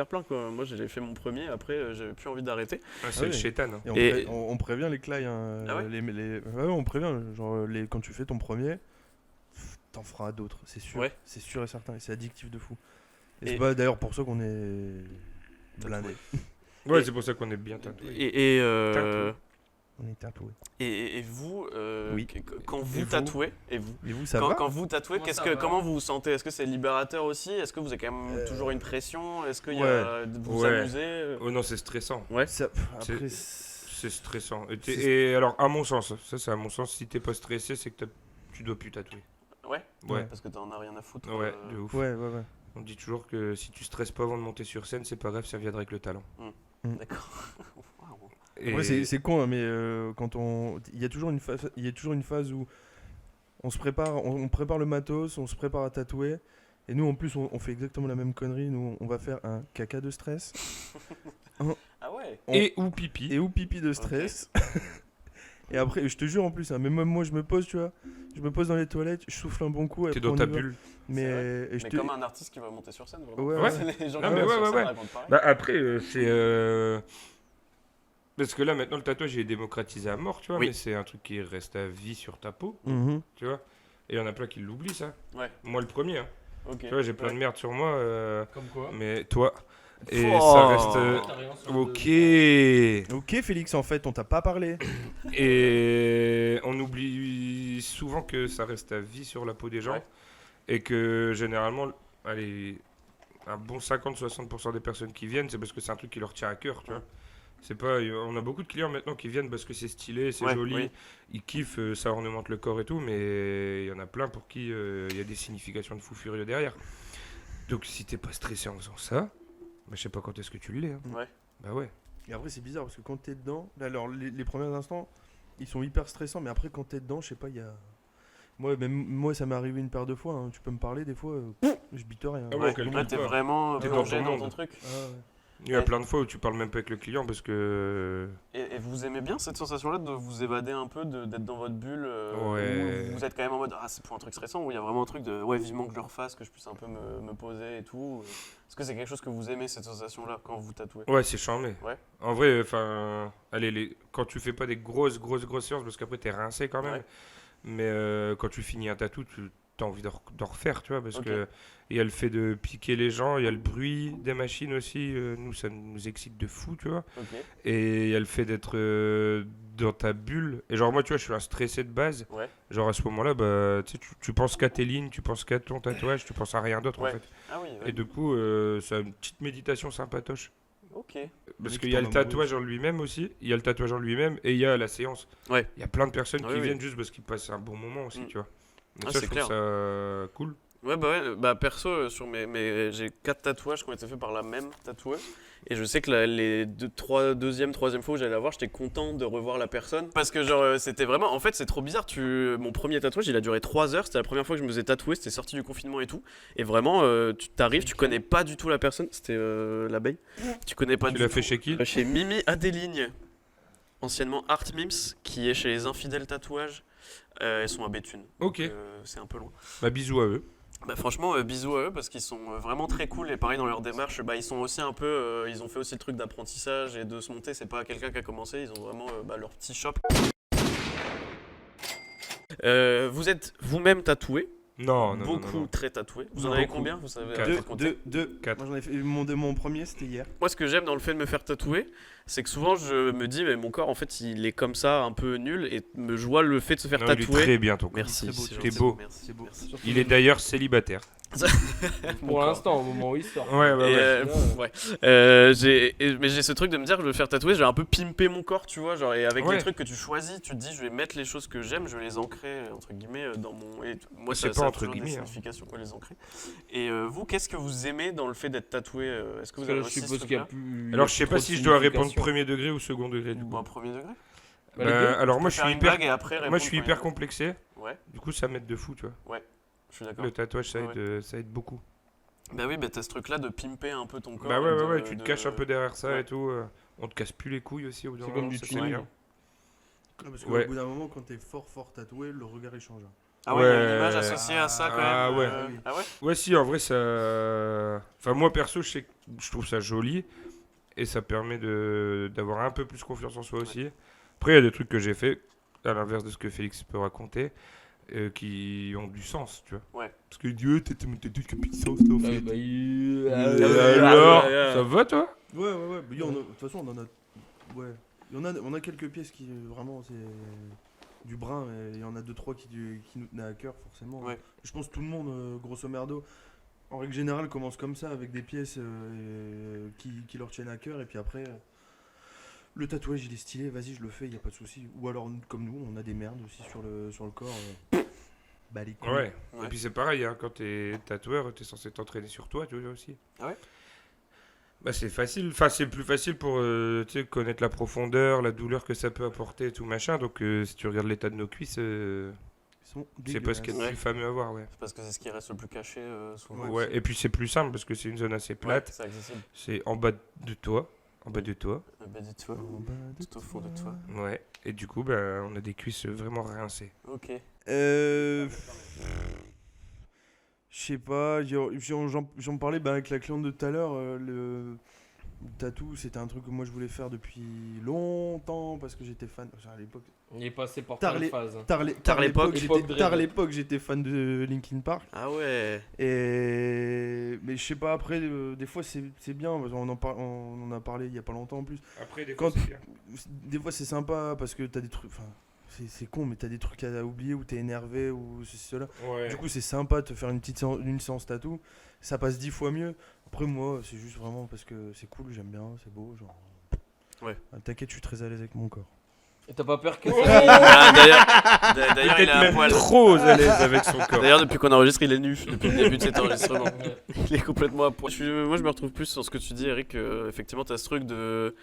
plein, quoi. Moi, j'ai fait mon premier, après, j'avais plus envie d'arrêter. Ah, c'est Ah le oui. chétan. Hein. Et on, Et- on prévient les clients. Ah ouais Ouais, on prévient. Genre, quand tu fais ton premier, t'en feras d'autres, c'est sûr. Ouais. C'est sûr et certain. Et c'est addictif de fou. Et, Et- c'est pas d'ailleurs pour ça qu'on est blindés. Ouais, Et- c'est pour ça qu'on est bien tatoué. Et On est tatoués. et vous, Oui. quand vous Et vous tatouez, et vous Et vous, ça quand, va quand vous tatouez, Moi, ça va. comment vous vous sentez? Est-ce que c'est libérateur aussi? Est-ce que vous avez quand même toujours une pression? Est-ce que vous vous Ouais. amusez? Oh non, c'est stressant. Après, C'est stressant. Et alors, à mon sens, ça c'est à mon sens, si t'es pas stressé, c'est que tu dois plus tatouer. Ouais. Ouais. Parce que t'en as rien à foutre. Ouais, de ouf. ouais. On dit toujours que si tu stresses pas avant de monter sur scène, c'est pas grave, ça viendra avec le talent. D'accord. Waouh. Et Ouais, c'est con, hein, mais quand il y a toujours une phase où on se prépare, on prépare le matos, on se prépare à tatouer. Et nous, en plus, on fait exactement la même connerie. Nous, on va faire un caca de stress Ah ouais. Et ou pipi. et ou pipi de stress. Et après, je te jure en plus, hein, mais même moi, je me pose, tu vois. Je me pose dans les toilettes, je souffle un bon coup. T'es après, dans on ta y va. bulle. Mais, C'est et je Mais te- comme un artiste qui va monter sur scène, vraiment. Ouais, ouais. Les gens Non, qui mais montent ouais, sur ouais, scène ouais. racontent pareil. Bah après, c'est... Parce que là, maintenant, le tatouage il est démocratisé à mort, tu vois, Oui. mais c'est un truc qui reste à vie sur ta peau, Mhm. tu vois. Et il y en a plein qui l'oublient, ça. Ouais. Moi, le premier, hein. Ok. Tu vois, j'ai plein de merde sur moi, Comme quoi. mais toi... Et Oh. ça reste... Expérience sur Ok. Ok, Félix, en fait, on t'a pas parlé. Et on oublie souvent que ça reste à vie sur la peau des gens. Ouais. Et que généralement, allez, un bon 50-60% des personnes qui viennent, c'est parce que c'est un truc qui leur tient à cœur, tu vois. C'est pas, on a beaucoup de clients maintenant qui viennent parce que c'est stylé, c'est Ouais, joli, oui. ils kiffent, ça ornemente le corps et tout, mais il y en a plein pour qui il y a des significations de fou furieux derrière. Donc si t'es pas stressé en faisant ça, bah, je sais pas quand est-ce que tu l'es. Hein. Ouais. Bah ouais. Et après, c'est bizarre parce que quand t'es dedans, là, alors les premiers instants, ils sont hyper stressants, mais après, quand t'es dedans, je sais pas, il y a. Moi, ça m'est arrivé une paire de fois. Hein. Tu peux me parler des fois, je bite rien. Ah ouais, Ouais. calme-toi. Là, t'es vraiment T'es dans plongé ton dans monde. ton truc. Ah ouais. Il y a plein de fois où tu parles même pas avec le client parce que. Et vous aimez bien cette sensation-là de vous évader un peu, d'être dans votre bulle Ouais. où vous êtes quand même en mode c'est pour un truc stressant, ou il y a vraiment un truc de vivement que je le refasse, que je puisse un peu me poser et tout. Est-ce que c'est quelque chose que vous aimez, cette sensation-là, quand vous tatouez? Ouais, c'est charmé. Ouais. En vrai, enfin, allez, quand tu fais pas des grosses séances, parce qu'après t'es rincé quand même. Ouais. Mais quand tu finis un tatou, tu as envie d'en refaire, tu vois, parce Ok. que il y a le fait de piquer les gens, il y a le bruit des machines aussi. Nous, ça nous excite de fou, tu vois. Ok. Et il y a le fait d'être dans ta bulle. Et genre moi, tu vois, je suis un stressé de base. Ouais. Genre à ce moment-là, bah, tu penses qu'à tes lignes, tu penses qu'à ton tatouage, tu penses à rien d'autre Ouais. en fait. Ah oui, Et du coup, c'est une petite méditation sympatoche. ok. Parce Mec, qu'il y a t'en le as tatouage en lui-même aussi, il y a le tatouage en lui-même et il y a la séance. Ouais. Il y a plein de personnes Ah qui oui, viennent juste parce qu'ils passent un bon moment aussi, Mm. tu vois. Donc Ah, ça, c'est je trouve clair. ça cool. Ouais, perso, sur j'ai 4 tatouages qui ont été faits par la même tatoueuse. Et je sais que les troisième fois où j'allais la voir, j'étais content de revoir la personne. Parce que, genre, c'était vraiment. En fait, c'est trop bizarre. Mon premier tatouage, il a duré 3 heures. C'était la première fois que je me faisais tatouer. C'était sorti du confinement et tout. Et vraiment, tu t'arrives, tu connais pas du tout la personne. C'était l'abeille. Tu connais pas Tu du l'as tout. fait chez qui? Chez Mimi Adéligne, anciennement Art Mims, qui est chez les Infidèles Tatouages. Elles sont à Béthune. Ok. Donc, c'est un peu loin. Bah bisous à eux. Bah franchement, bisous à eux parce qu'ils sont vraiment très cool et pareil dans leur démarche, ils sont aussi un peu, ils ont fait aussi le truc d'apprentissage et de se monter, c'est pas quelqu'un qui a commencé, ils ont vraiment leur petit shop. Vous êtes vous-même tatoué, Non, non, beaucoup non, non. très tatoué. Vous en Non, avez beaucoup. combien? Vous savez 4. raconter? Deux. Quatre. Moi j'en ai fait mon premier, c'était hier. Moi, ce que j'aime dans le fait de me faire tatouer, c'est que souvent je me dis, mais mon corps en fait il est comme ça, un peu nul, et je vois le fait de se faire Non, il est tatouer. très bien ton corps. Merci, Il est très beau, c'est t'es gentil, beau. merci, C'est beau. merci. Il est d'ailleurs célibataire. Mon Pour corps. l'instant, au moment où il sort. Ouais, bah Et, ouais. ouais. Mais j'ai ce truc de me dire que je vais faire tatouer, je vais un peu pimper mon corps, tu vois, genre, et avec Ouais. les trucs que tu choisis, tu te dis je vais mettre les choses que j'aime, je vais les ancrer entre guillemets dans mon. Et moi, C'est ça pas a entre toujours des guillemets, hein. significations, quoi, les ancrer. Et vous, qu'est-ce que vous aimez dans le fait d'être tatoué? Est-ce que vous Parce que avez là, je aussi ce suppose qu'il y a truc-là? plus. Alors je sais pas si je dois répondre signification. premier degré ou second degré du coup. Bah, premier degré. Bah, les deux. Alors moi je Faire suis une hyper blague et après moi répondre je suis premier hyper degré. complexé. Ouais, Du coup ça m'aide de fou, tu vois. je suis d'accord. Le tatouage ça Ouais. ça aide beaucoup. Bah oui, bah t'as ce truc-là de pimper un peu ton corps. Bah et ouais, de- tu te de- caches un peu derrière ça Ouais. et tout. On te casse plus les couilles aussi au bout d'un C'est moment, comme du ça, c'est tuning. bien. Parce qu'au Ouais. bout d'un moment, quand t'es fort tatoué, le regard il change. Ah ouais, il y a une Ouais. image associée à ça quand Ah même. ouais. Ah ouais. Ouais, si, en vrai, ça. Enfin, moi perso, je sais que je trouve ça joli et ça permet d'avoir un peu plus confiance en soi aussi. Après, il y a des trucs que j'ai fait, à l'inverse de ce que Félix peut raconter, qui ont du sens, tu vois. Ouais. Parce que Dieu, t'as qui a plus de sens, là, en Bah, fait. bah, Alors, ouais. ça va, toi? Ouais. Mais de toute façon, on en a. Ouais. On a quelques pièces qui vraiment c'est du brin et il y en a 2-3 qui nous tenaient à cœur forcément. Ouais. Je pense que tout le monde, grosso merdo, en règle générale, commence comme ça avec des pièces qui leur tiennent à cœur et puis après. Le tatouage il est stylé, vas-y je le fais, y a pas de souci. Ou alors comme nous, on a des merdes aussi sur le corps. Bah les couilles. Ouais. Ouais. Et puis c'est pareil, hein, quand t'es tatoueur, t'es censé t'entraîner sur toi, tu vois aussi. Ah ouais. Bah c'est facile, enfin c'est plus facile pour tu sais, connaître la profondeur, la douleur que ça peut apporter et tout machin. Donc si tu regardes l'état de nos cuisses, Ils sont c'est pas ce qu'il y a de Ouais. plus fameux à voir, ouais. C'est parce que c'est ce qui reste le plus caché souvent. Ouais, et puis c'est plus simple parce que c'est une zone assez plate. Ouais, c'est accessible. C'est en bas de toi. En bas de toi. Bah dis-toi, tout au fond de toi. Ouais. Et du coup, bah, on a des cuisses vraiment rincées. Ok. Je sais pas, j'en parlais avec la cliente de tout à l'heure. Le tatou, c'était un truc que moi je voulais faire depuis longtemps parce que j'étais fan. Enfin, à l'époque, Il est passé par Tard plein de les- phases. tard l'époque, l'époque, j'étais fan de Linkin Park. Ah ouais. Mais je sais pas, après, des fois c'est bien, parce qu'on on en a parlé il y a pas longtemps en plus. Après, des fois, fois, c'est des fois c'est sympa parce que t'as des trucs. Enfin, c'est con, mais t'as des trucs à oublier ou t'es énervé ou ceci, cela. Ouais. Du coup, c'est sympa de te faire une séance tatou. Ça passe 10 fois mieux. Après, moi, c'est juste vraiment parce que c'est cool, j'aime bien, c'est beau. Genre. Ouais. T'inquiète, je suis très à l'aise avec mon corps. Et t'as pas peur que Ah, d'ailleurs, il est Peut-être à même poil. trop à l'aise avec son corps. D'ailleurs, depuis qu'on enregistre, il est nu. Depuis le début de cet enregistrement. Il est complètement à poil. Moi, je me retrouve plus sur ce que tu dis, Eric. Effectivement, tu as ce truc de.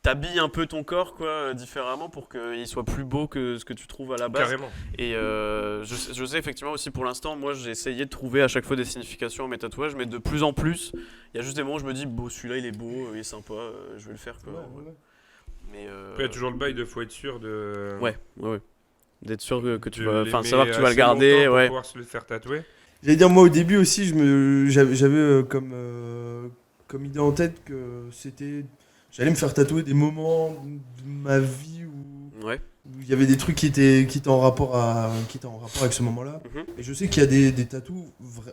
t'habilles un peu ton corps quoi, différemment pour qu'il soit plus beau que ce que tu trouves à la base. Carrément. Et je sais effectivement aussi pour l'instant, moi j'ai essayé de trouver à chaque fois des significations à mes tatouages, mais de plus en plus, il y a juste des moments où je me dis, bon celui-là il est beau, il est sympa, je vais le faire quoi. Ouais. Mais Après, il y a toujours le bail de faut être sûr de. ouais. D'être sûr que tu de vas, enfin l'aimer savoir que tu vas le assez garder, longtemps pour ouais. pouvoir se le faire tatouer. J'allais dire, moi au début aussi, j'avais comme idée en tête que j'allais me faire tatouer des moments de ma vie où Ouais. il y avait des trucs qui étaient en rapport avec ce moment-là. Mhm. Et je sais qu'il y a des tatous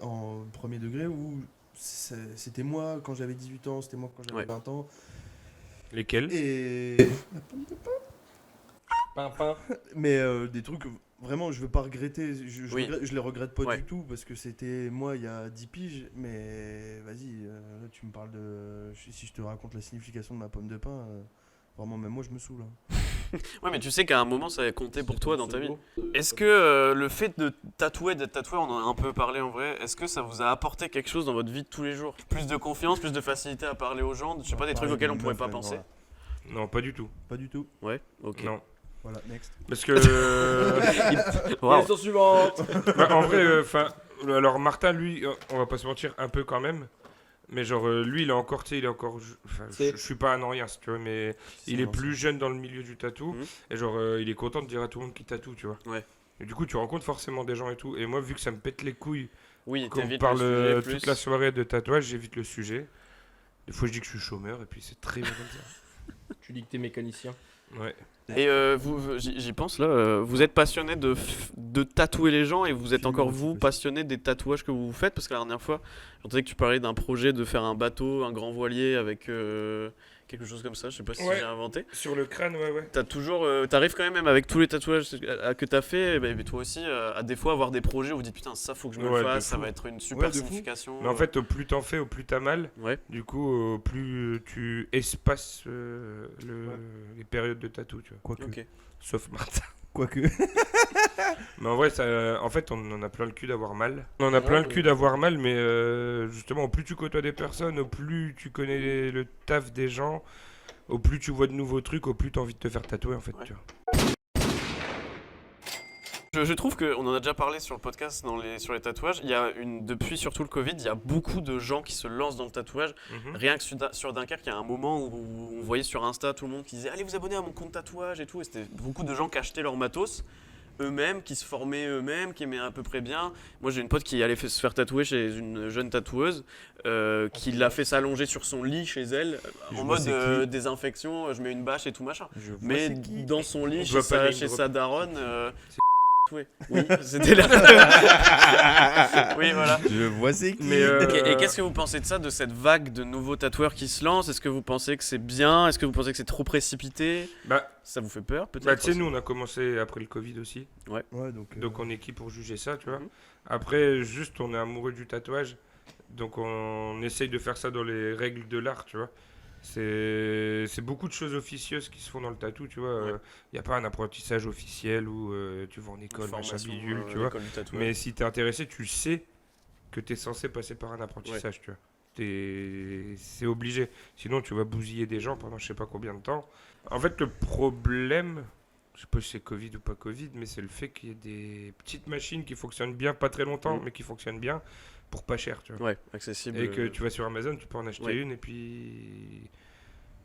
en premier degré où c'était moi quand j'avais 18 ans, c'était moi quand j'avais Ouais. 20 ans. Lesquels? Et Pimpin. mais des trucs vraiment je veux pas regretter, Oui. je les regrette pas Ouais. du tout parce que c'était moi il y a 10 piges, mais vas-y, là tu me parles si je te raconte la signification de ma pomme de pain, vraiment même moi je me saoule, hein. Ouais, mais tu sais qu'à un moment ça a compté pour toi dans ta vie. beau. Est-ce que le fait d'être tatoué, on en a un peu parlé en vrai, est-ce que ça vous a apporté quelque chose dans votre vie de tous les jours? Plus de confiance, plus de facilité à parler aux gens, je sais pas, des trucs Parler auxquels on d'une pourrait meuf, pas non, penser? Non, pas du tout. Pas du tout. Ouais, ok. Non. Voilà, next. Parce que. Waouh. Question suivante. Bah, en vrai, alors Martin, lui, on va pas se mentir, un peu quand même. Mais genre, lui, il est encore, tu sais, il est encore. Je suis pas un ancien, tu vois, mais il est plus jeune dans le milieu du tatou. Mhm. Et genre, il est content de dire à tout le monde qu'il tatoue, tu vois. Ouais. Et du coup, tu rencontres forcément des gens et tout. Et moi, vu que ça me pète les couilles, Oui, qu'on t'évites parle le sujet plus. toute la soirée de tatouage, j'évite le sujet. Des fois, je dis que je suis chômeur, et puis c'est très bien comme ça. Tu dis que t'es mécanicien. Ouais. Et j'y pense là, vous êtes passionné de tatouer les gens et vous êtes encore vous passionné des tatouages que vous faites, parce que la dernière fois j'entendais que tu parlais d'un projet de faire un bateau, un grand voilier avec quelque chose comme ça, je sais pas si Ouais. j'ai inventé. Sur le crâne, ouais. T'as toujours, t'arrives quand même avec tous les tatouages que t'as fait, mais toi aussi à des fois avoir des projets où vous dites putain ça faut que je me Ouais, le de fasse, ça fou. va être une super Ouais, de fou. signification. Mais en fait, au plus t'en fais, au plus t'as mal. Ouais. Du coup, au plus tu espaces les périodes de tatou, tu vois. Quoique. Ok. Sauf Martin. Quoique. Mais en vrai, en fait, on en a plein le cul d'avoir mal. On en a plein le cul d'avoir mal, mais justement, au plus tu côtoies des personnes, au plus tu connais le taf des gens, au plus tu vois de nouveaux trucs, au plus t'as envie de te faire tatouer, en fait, Ouais. tu vois. Je trouve qu'on en a déjà parlé sur le podcast sur les tatouages. Depuis surtout le Covid, il y a beaucoup de gens qui se lancent dans le tatouage. Mhm. Rien que sur Dunkerque, il y a un moment où on voyait sur Insta tout le monde qui disait allez vous abonner à mon compte tatouage et tout. Et c'était beaucoup de gens qui achetaient leur matos eux-mêmes, qui se formaient eux-mêmes, qui aimaient à peu près bien. Moi j'ai une pote qui allait se faire tatouer chez une jeune tatoueuse qui l'a fait s'allonger sur son lit chez elle en vois mode c'est qui. désinfection, je mets une bâche et tout machin. Je vois Mais c'est qui. dans son lit, On chez doit pas name chez drop. sa daronne, tatoué. Oui, c'était là. Oui, voilà. Je vois c'est qui. Mais, Et qu'est-ce que vous pensez de ça, de cette vague de nouveaux tatoueurs qui se lancent? Est-ce que vous pensez que c'est bien? Est-ce que vous pensez que c'est trop précipité? Bah, Ça vous fait peur peut-être? bah tu sais, nous, on a commencé après le Covid aussi. Ouais, donc. Donc on est qui pour juger ça, tu vois. Mhm. Après, juste, on est amoureux du tatouage. Donc on essaye de faire ça dans les règles de l'art, tu vois. C'est beaucoup de choses officieuses qui se font dans le tatou, tu vois. Il Ouais. n'y a pas un apprentissage officiel où tu vas en école, machin bidule, tu vois. l'école du tatouage. Mais si t'es intéressé, tu sais que t'es censé passer par un apprentissage, tu vois. C'est obligé. Sinon, tu vas bousiller des gens pendant je sais pas combien de temps. En fait, le problème, je sais pas si c'est Covid ou pas Covid, mais c'est le fait qu'il y ait des petites machines qui fonctionnent bien, pas très longtemps, mais qui fonctionnent bien pour pas cher, tu vois. Ouais, accessible. Et que tu vas sur Amazon, tu peux en acheter Ouais. une et puis.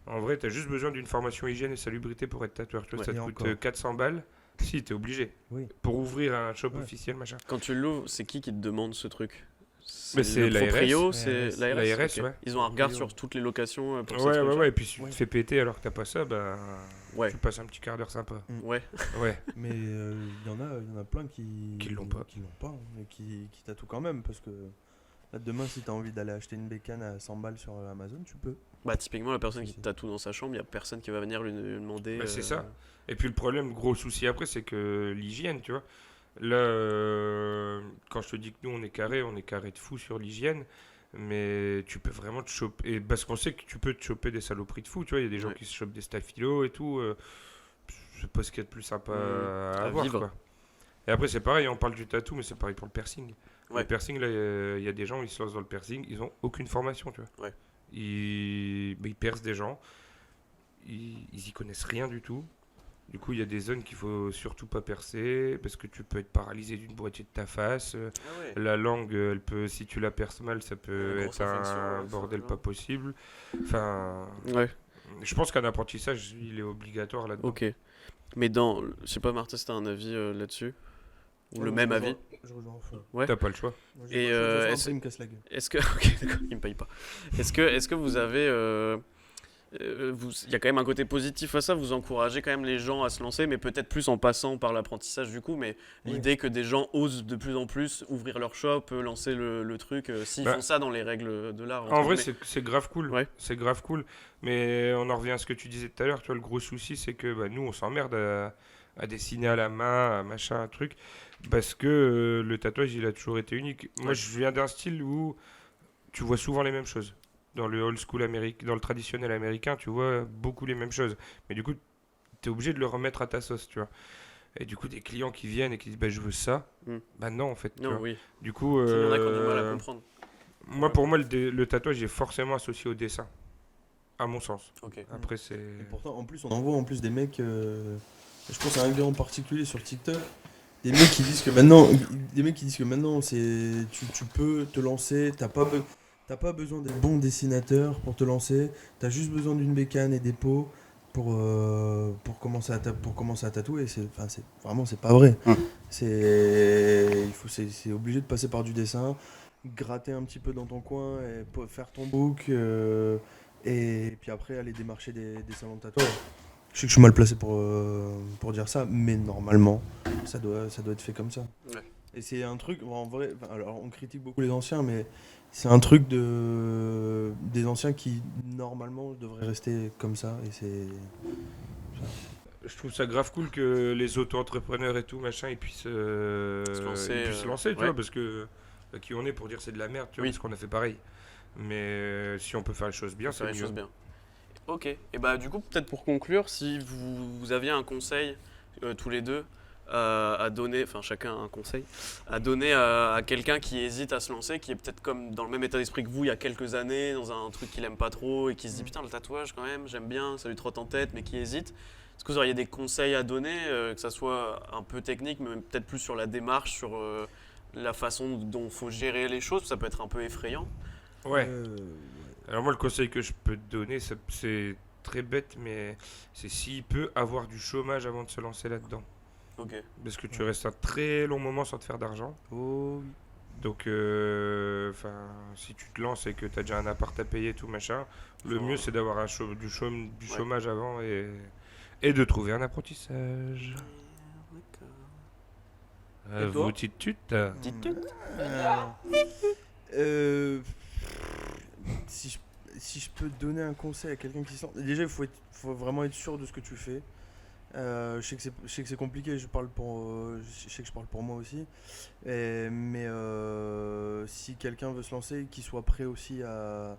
En vrai, t'as juste besoin d'une formation hygiène et salubrité pour être tatoueur. Tu vois, Ouais. ça te Et coûte encore. 400 balles. Si, t'es obligé. Oui. Pour ouvrir un shop Ouais. officiel, machin. Quand tu l'ouvres, c'est qui te demande ce truc? Mais c'est le l'ARS. proprio, c'est l'ARS. l'ARS. L'ARS, ok. ouais. Ils ont un regard Proprio. sur toutes les locations pour ces Ouais, ouais, trucs-là. ouais. Et puis si tu Ouais. te fais péter alors que t'as pas ça, bah. Ouais. Tu passes un petit quart d'heure sympa. Ouais. Ouais. Mais il y en a plein qui l'ont pas. qui l'ont pas, hein, mais qui tatouent quand même parce que là, demain si t'as envie d'aller acheter une bécane à 100 balles sur Amazon, tu peux. Bah typiquement la personne qui Si. te tatoue dans sa chambre, il y a personne qui va venir lui demander. Bah, c'est ça. Et puis le problème, gros souci après, c'est que l'hygiène, tu vois. Là, quand je te dis que nous on est carré de fou sur l'hygiène. Mais tu peux vraiment te choper. Et parce qu'on sait que tu peux te choper des saloperies de fou, tu vois. Il y a des gens Ouais. qui se chopent des staphylos et tout. C'est pas ce qu'il y a de plus sympa à à avoir, vivre. quoi. Et après, c'est pareil, on parle du tatou, mais c'est pareil pour le piercing. Ouais. Le piercing, là, il y a des gens, ils se lancent dans le piercing, ils ont aucune formation, tu vois. Ouais. Ils percent des gens. ils y connaissent rien du tout. Du coup, il y a des zones qu'il faut surtout pas percer parce que tu peux être paralysé d'une moitié de ta face. Ah ouais. La langue, elle peut, si tu la perces mal, ça peut Grosse être infection, un ouais, bordel ça, pas possible. Enfin, Ouais. je pense qu'un apprentissage, il est obligatoire là-dedans. Ok. Mais je sais pas, Martin, si t'as un avis là-dessus ou le même avis. Je rejoins en fond. Ouais. T'as pas le choix. Moi, Et, j'ai pas le choix, de toute façon, est-ce- après, il me casse la gueule. Est-ce que ok, d'accord, il me paye pas. Est-ce que vous avez il y a quand même un côté positif à ça, vous encouragez quand même les gens à se lancer, mais peut-être plus en passant par l'apprentissage du coup, mais Oui. l'idée que des gens osent de plus en plus ouvrir leur shop, lancer le truc, s'ils Bah, font ça dans les règles de l'art. En entre vrai, guillemets. c'est grave cool. Ouais. C'est grave cool. Mais on en revient à ce que tu disais tout à l'heure. Tu vois, le gros souci, c'est que nous, on s'emmerde à dessiner à la main, à machin, un truc. Parce que le tatouage, il a toujours été unique. Moi, Ouais. je viens d'un style où tu vois souvent les mêmes choses. Dans le old school américain, dans le traditionnel américain, tu vois beaucoup les mêmes choses. Mais du coup, tu es obligé de le remettre à ta sauce, tu vois. Et du coup, des clients qui viennent et qui disent, bah, je veux ça. Mm. Bah non, en fait. tu Non, vois. oui. Du coup, Il y en a qui ont du mal à comprendre. moi, pour moi, le tatouage est forcément associé au dessin. À mon sens. Ok. Après, c'est. Et pourtant, en plus, on en voit en plus des mecs. Je pense à un gars en particulier sur TikTok. Des mecs qui disent que maintenant, tu peux te lancer. T'as pas besoin d'être bon dessinateur pour te lancer. T'as juste besoin d'une bécane et des pots pour commencer à tatouer. Vraiment, c'est pas vrai. Mm. C'est obligé de passer par du dessin, gratter un petit peu dans ton coin et faire ton book. Et puis après, aller démarcher des salons de tatouage. Je sais que je suis mal placé pour dire ça, mais normalement, ça doit être fait comme ça. Ouais. Et c'est un truc, en vrai, alors on critique beaucoup les anciens, mais c'est un truc des anciens qui, normalement, devraient rester comme ça. Et c'est... Je trouve ça grave cool que les auto-entrepreneurs et tout, machin, ils puissent Se lancer, se lancer, tu ouais. vois, parce que qui on est pour dire c'est de la merde, tu vois, Oui. parce qu'on a fait pareil. Mais si on peut faire les choses bien, c'est Faire les mieux. choses bien. Ok. Et bah du coup, peut-être pour conclure, si vous aviez un conseil tous les deux à donner, enfin chacun un conseil, à donner à quelqu'un qui hésite à se lancer, qui est peut-être comme dans le même état d'esprit que vous il y a quelques années, dans un truc qu'il aime pas trop et qui se dit putain le tatouage quand même, j'aime bien, ça lui trotte en tête, mais qui hésite. Est-ce que vous auriez des conseils à donner, que ça soit un peu technique, mais peut-être plus sur la démarche, sur la façon dont il faut gérer les choses, ça peut être un peu effrayant. Ouais. Alors moi, le conseil que je peux te donner, c'est très bête, mais c'est s'il peut avoir du chômage avant de se lancer là-dedans. Ok. Parce que tu restes un très long moment sans te faire d'argent. Oh oui. Donc, si tu te lances et que tu as déjà un appart à payer et tout machin, le mieux c'est d'avoir du chômage avant et de trouver un apprentissage. Et toi Vous titute. Si je peux donner un conseil à quelqu'un qui se lance, déjà il faut vraiment être sûr de ce que tu fais. Je sais que c'est compliqué, je sais que je parle pour moi aussi. Mais si quelqu'un veut se lancer, qu'il soit prêt aussi à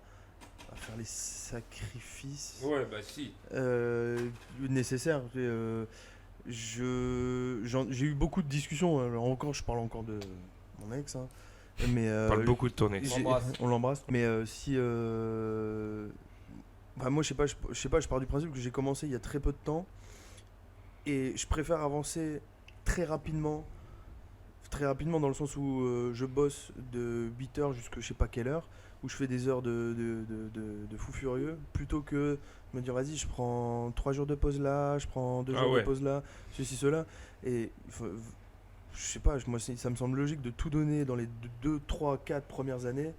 faire les sacrifices Ouais, bah si. nécessaires. J'ai eu beaucoup de discussions, alors encore, je parle encore de mon ex, hein. Mais On parle beaucoup de ton ex. on l'embrasse. Mais moi je sais pas, je pars du principe que j'ai commencé il y a très peu de temps et je préfère avancer très rapidement dans le sens où je bosse de 8h jusqu'à je sais pas quelle heure, où je fais des heures de fou furieux, plutôt que me dire vas-y je prends 3 jours de pause là, je prends 2 jours ouais. de pause là, ceci, cela. Et je sais pas, moi ça me semble logique de tout donner dans les 2, 3, 4 premières années.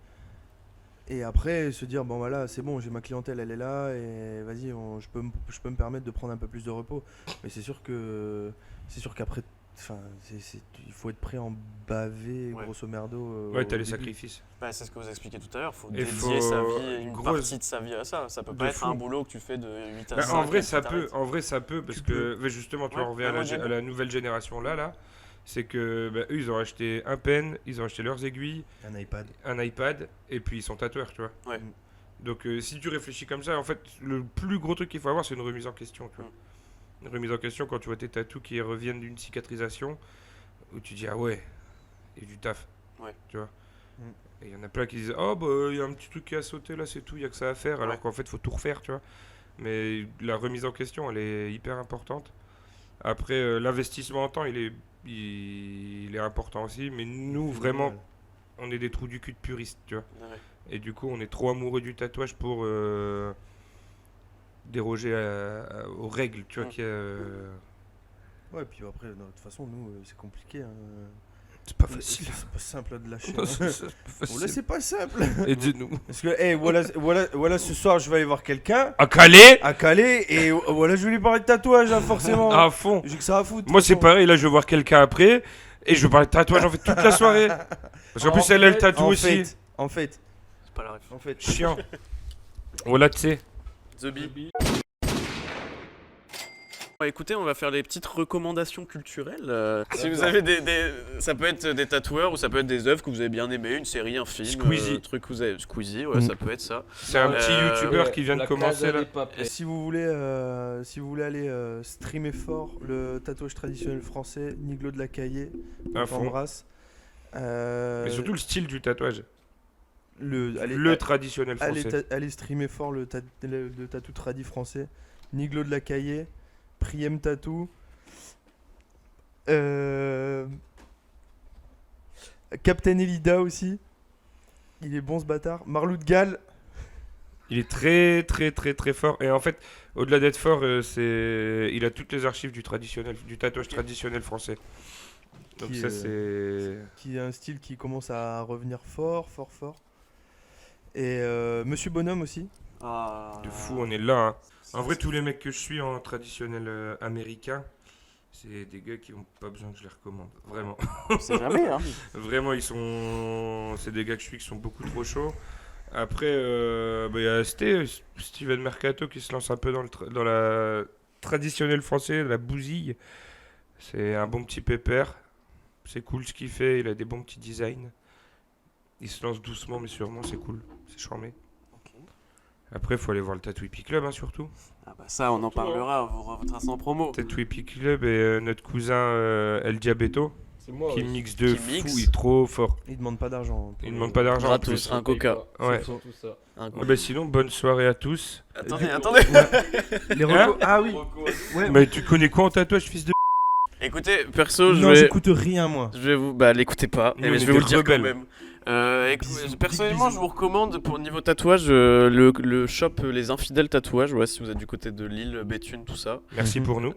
Et après se dire bon voilà c'est bon, j'ai ma clientèle, elle est là et vas-y je peux me permettre de prendre un peu plus de repos. Mais c'est sûr qu'après il faut être prêt à en baver, Ouais. grosso merdo. Ouais, au t'as les début. sacrifices. Bah, c'est ce que vous expliquez tout à l'heure, il faut Et dédier faut sa vie, une grosse- partie de sa vie à ça. Ça peut de pas être fou. un boulot que tu fais de 8 à Bah, 5. en vrai, et puis ça peut. t'arrêtes. En vrai, ça peut parce Tu que mais justement, tu Ouais, en reviens ouais, à la nouvelle génération là. C'est que eux, ils ont acheté un pen, ils ont acheté leurs aiguilles, Un iPad. et puis ils sont tatoueurs, tu vois. Ouais. Donc si tu réfléchis comme ça, en fait, le plus gros truc qu'il faut avoir, c'est une remise en question, tu vois. Une remise en question quand tu vois tes tatous qui reviennent d'une cicatrisation, où tu dis ah ouais, il y a du taf, Ouais. tu vois. Mm. Et il y en a plein qui disent oh bah il y a un petit truc qui a sauté là, c'est tout, il y a que ça à faire, Ouais. alors qu'en fait faut tout refaire, tu vois. Mais la remise en question, elle est hyper importante. Après, l'investissement en temps, il est important aussi. Mais nous, vraiment, on est des trous du cul de puristes, tu vois. Ouais. Et du coup, on est trop amoureux du tatouage pour déroger aux règles, tu vois. Ouais, puis après, de toute façon, nous, c'est compliqué. Hein. C'est pas facile. C'est pas simple de lâcher. Non, hein. c'est pas Voilà, facile. c'est pas simple. Aidez-nous. Parce que, voilà, ce soir, je vais aller voir quelqu'un À Calais, à Calais et voilà, je vais lui parler de tatouage, hein, forcément. à fond. J'ai que ça à foutre. Moi, c'est pas. pareil. Là, je vais voir quelqu'un après. Et je vais parler de tatouage en fait toute la soirée. Parce qu'en plus, elle a le tatou aussi. En fait, C'est pas la ref. Chiant. Voilà, tu sais. The Bee. Écoutez, on va faire les petites recommandations culturelles. Si vous avez ça peut être des tatoueurs ou ça peut être des œuvres que vous avez bien aimées, une série, un film, Squeezie. truc que vous avez. Squeezie, ouais, ça peut être ça. C'est un petit youtubeur Ouais, qui vient de la commencer Casa là. des Papel. si vous voulez aller streamer fort le tatouage traditionnel français, Niglo de la Caillé, À on fond. t'embrasse. Mais surtout le style du tatouage. allez, Le traditionnel français. allez streamer fort le tatou tradi français. Niglo de la Caillé, Priem Tattoo, Captain Elida aussi. Il est bon ce bâtard. Marlou de Galles. Il est très très très très fort. Et en fait, au-delà d'être fort, il a toutes les archives du tatouage traditionnel français. Donc Qui, ça c'est... Qui a un style qui commence à revenir fort. Et Monsieur Bonhomme aussi. De fou, on est là. Hein. En vrai, tous les mecs que je suis en traditionnel américain, c'est des gars qui ont pas besoin que je les recommande. Vraiment. C'est jamais, hein. Vraiment, c'est des gars que je suis qui sont beaucoup trop chauds. Après, il y a Steven Mercato qui se lance un peu dans la traditionnelle française, la bousille. C'est un bon petit pépère. C'est cool ce qu'il fait, il a des bons petits designs. Il se lance doucement mais sûrement, c'est cool, c'est charmé. Après, il faut aller voir le Tattoo Hippie Club, hein, surtout. Ah bah ça, on en parlera, votre instant promo. Tattoo Hippie Club et notre cousin El Diabeto, C'est moi. qui ouais. mixe de Qui fou, mixe. il est trop fort. Il demande pas d'argent. Il ne demande pas d'argent en Gratos. plus. Un coca. Ouais. C'est tout ça. Sinon, bonne soirée à tous. Attendez. Les Hein Ah oui. Ouais. Mais tu connais quoi en tatouage, fils de... Écoutez, perso, Non, j'écoute rien moi. je vais vous... l'écoutez pas, Nous, mais on je est vais vous des le dire rebelles. quand même. Personnellement, bisous. je vous recommande pour niveau tatouage le shop Les Infidèles Tatouages, ouais, si vous êtes du côté de Lille, Béthune, tout ça. Merci pour nous,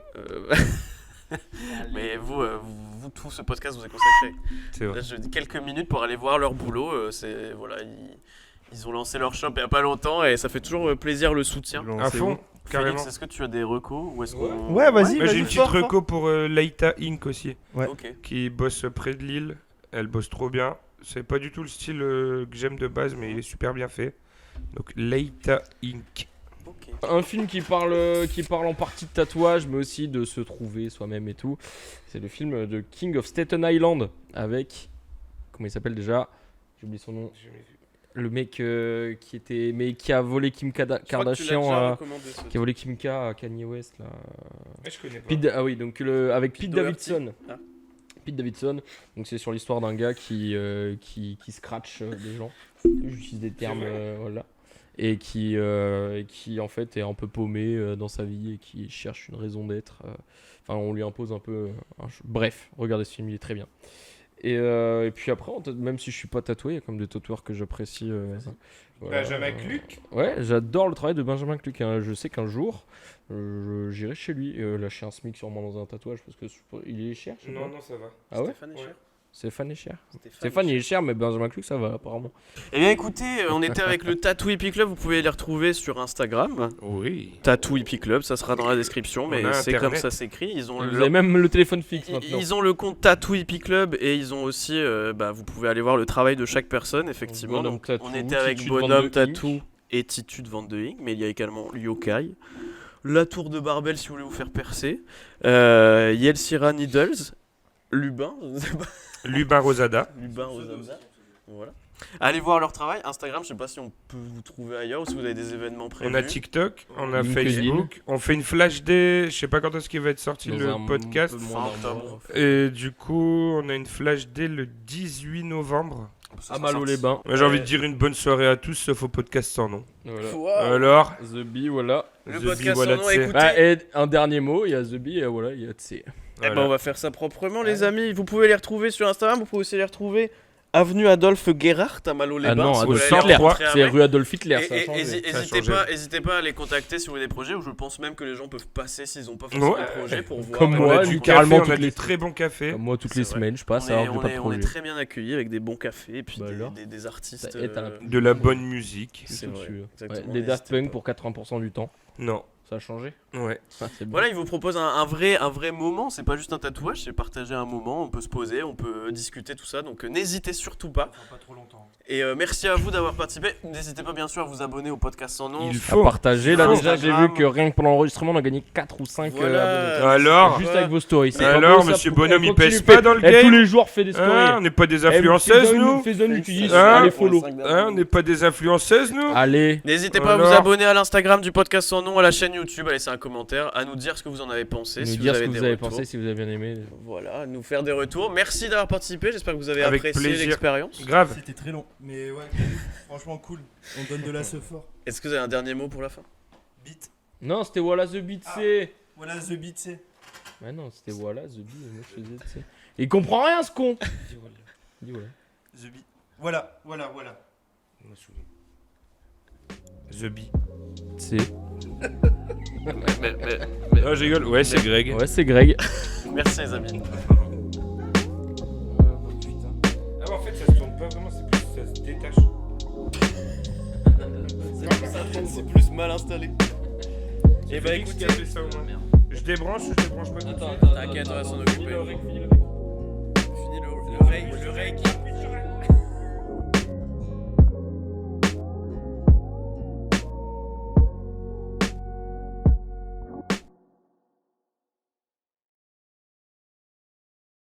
Mais vous, tout ce podcast vous est consacré. c'est vrai. Là, je dis quelques minutes pour aller voir leur boulot. Ils ont lancé leur shop il y a pas longtemps et ça fait toujours plaisir le soutien. À fond, carrément. Félix, est-ce que tu as des recos ou est-ce qu'on... Ouais, vas-y. Moi, j'ai une petite fort, fort. reco pour Leita Inc. aussi, Ouais. Ok. qui bosse près de Lille. Elle bosse trop bien. C'est pas du tout le style que j'aime de base, mais il est super bien fait. Donc Leita Inc. Ok. Un film qui parle en partie de tatouage, mais aussi de se trouver soi-même et tout. C'est le film de King of Staten Island avec... Comment il s'appelle déjà? J'ai oublié son nom. Le mec qui a volé Kim Kardashian, qui a volé Kim K à Kanye West là. Je connais pas. Ah oui, donc avec Pete Doherty. Davidson. Ah. Pete Davidson. Donc c'est sur l'histoire d'un gars qui scratch des gens. J'utilise des termes voilà. Et qui en fait est un peu paumé dans sa vie et qui cherche une raison d'être. Enfin, on lui impose un peu. Bref, regardez ce film, il est très bien. Et puis après, même si je suis pas tatoué, il y a comme des tatoueurs que j'apprécie. Voilà. Benjamin Cluck. Ouais, j'adore le travail de Benjamin Cluck. Hein. Je sais qu'un jour, j'irai chez lui lâcher un SMIC sûrement dans un tatouage parce que il est cher. Je sais pas. Non, ça va. Ah ouais. Stéphane est cher. Stéphane est cher. Stéphane il est cher, mais Benjamin Cluck ça va apparemment. Eh bien écoutez, on était avec le Tattoo Hippie Club, vous pouvez les retrouver sur Instagram. Oui. Tattoo Hippie Club, ça sera dans la description, mais On a c'est comme Internet. ça s'écrit. Ils ont Vous leur- avez même le téléphone fixe maintenant. Ils ont le compte Tattoo Hippie Club et ils ont aussi, vous pouvez aller voir le travail de chaque personne, effectivement. Bonhomme Donc, Tattoo, on était avec Titude Bonhomme Van de Tattoo Inc. et Titude Van de Inc, mais il y a également Yokai, la Tour de Barbel si vous voulez vous faire percer, Yelsira Needles, Lubin, je ne sais pas. Lubin Rosada. Lubin Rosada. Voilà. Allez voir leur travail. Instagram, je sais pas si on peut vous trouver ailleurs ou si vous avez des événements prévus. On a TikTok, on a LinkedIn. Facebook, on fait une flash day, je sais pas quand est-ce qu'il va être sorti Dans le un podcast. peu moins d'un Fin mois. Et du coup, on a une flash day le 18 novembre. Ça À sera Malo sorti. les Bains. Moi, j'ai envie de dire une bonne soirée à tous, sauf au podcast sans nom. Voilà. Wow. Alors, The Bee, voilà. Le The podcast Bee, voilà, sans nom, Tse. écoutez. Bah, et un dernier mot, il y a The Bee et voilà, il y a Tse. Eh ben, on va faire ça proprement, les amis. Vous pouvez les retrouver sur Instagram, vous pouvez aussi les retrouver avenue Adolphe Gerhardt à Malo-les-Bains. Ah non, si vous Adolphe voulez aller Hitler, rencontrer un c'est mec. rue Adolphe Hitler, ça a Et changé. n'hésitez pas à les contacter si vous avez des projets, ou je pense même que les gens peuvent passer s'ils n'ont pas forcément Ouais. de projet pour voir. Comme On moi, a du littéralement café, on a toutes les du très bon café. Comme moi, toutes C'est les vrai. semaines, je passe on alors est, que j'ai on pas est- de on est projet. très bien accueillis avec des bons cafés et puis Bah alors. des artistes. Ça aide à la- De la bonne musique. C'est Tout vrai, dessus. exactement, Les Daft n'hésitez Punk pas. pour 80% du temps. Non. Ça a changé. Ouais. Ah, c'est bien. Voilà, il vous propose un vrai moment, c'est pas juste un tatouage, c'est partager un moment, on peut se poser, on peut discuter, tout ça, donc n'hésitez surtout pas. Pas trop longtemps. Et merci à vous d'avoir participé, n'hésitez pas bien sûr à vous abonner au podcast sans nom. Il À faut. partager. Là, Sur déjà, j'ai Instagram. vu que rien que pendant l'enregistrement, on a gagné 4 ou 5 Voilà. abonnés. Alors Juste avec vos stories. C'est Alors, pas beau, ça, monsieur pour- Bonhomme, il continue, pèse pas fais- dans le tous game. les jours, fait des stories. Hein, on n'est pas des Eh, influenceuses, fais-en une- nous. Fais-en une, tu dis, Hein allez, follow. Hein, on n'est pas des influenceuses, nous. Allez. N'hésitez pas à vous Alors. abonner à l'Instagram du podcast sans nom, à la chaîne YouTube, à laisser un commentaire, à nous dire ce que vous en avez pensé, Nous si dire vous ce avez que des vous avez retours. pensé, si vous avez bien aimé. Voilà, nous faire des retours. Merci d'avoir participé, j'espère que vous avez Avec apprécié plaisir. l'expérience. Grave. C'était très long, mais ouais, franchement cool. On donne de la fort. Est-ce que vous avez un dernier mot pour la fin? Beat. Non, c'était voilà The Beat, c'est. Voilà The Beat, c'est. Ouais, non, c'était voilà The Beat. Moi, je faisais, tu sais. Il comprend rien, ce con. Dis voilà. The Beat. Voilà. The Bee. C'est. Ah, je rigole. Ouais, c'est Greg. Ouais, c'est Greg. Merci les amis. Ah, en fait, ça se tourne pas vraiment, c'est plus ça se détache. C'est plus mal installé. Et bah écoutez, Je débranche ou je débranche pas tout de suite t'inquiète, on va s'en occuper.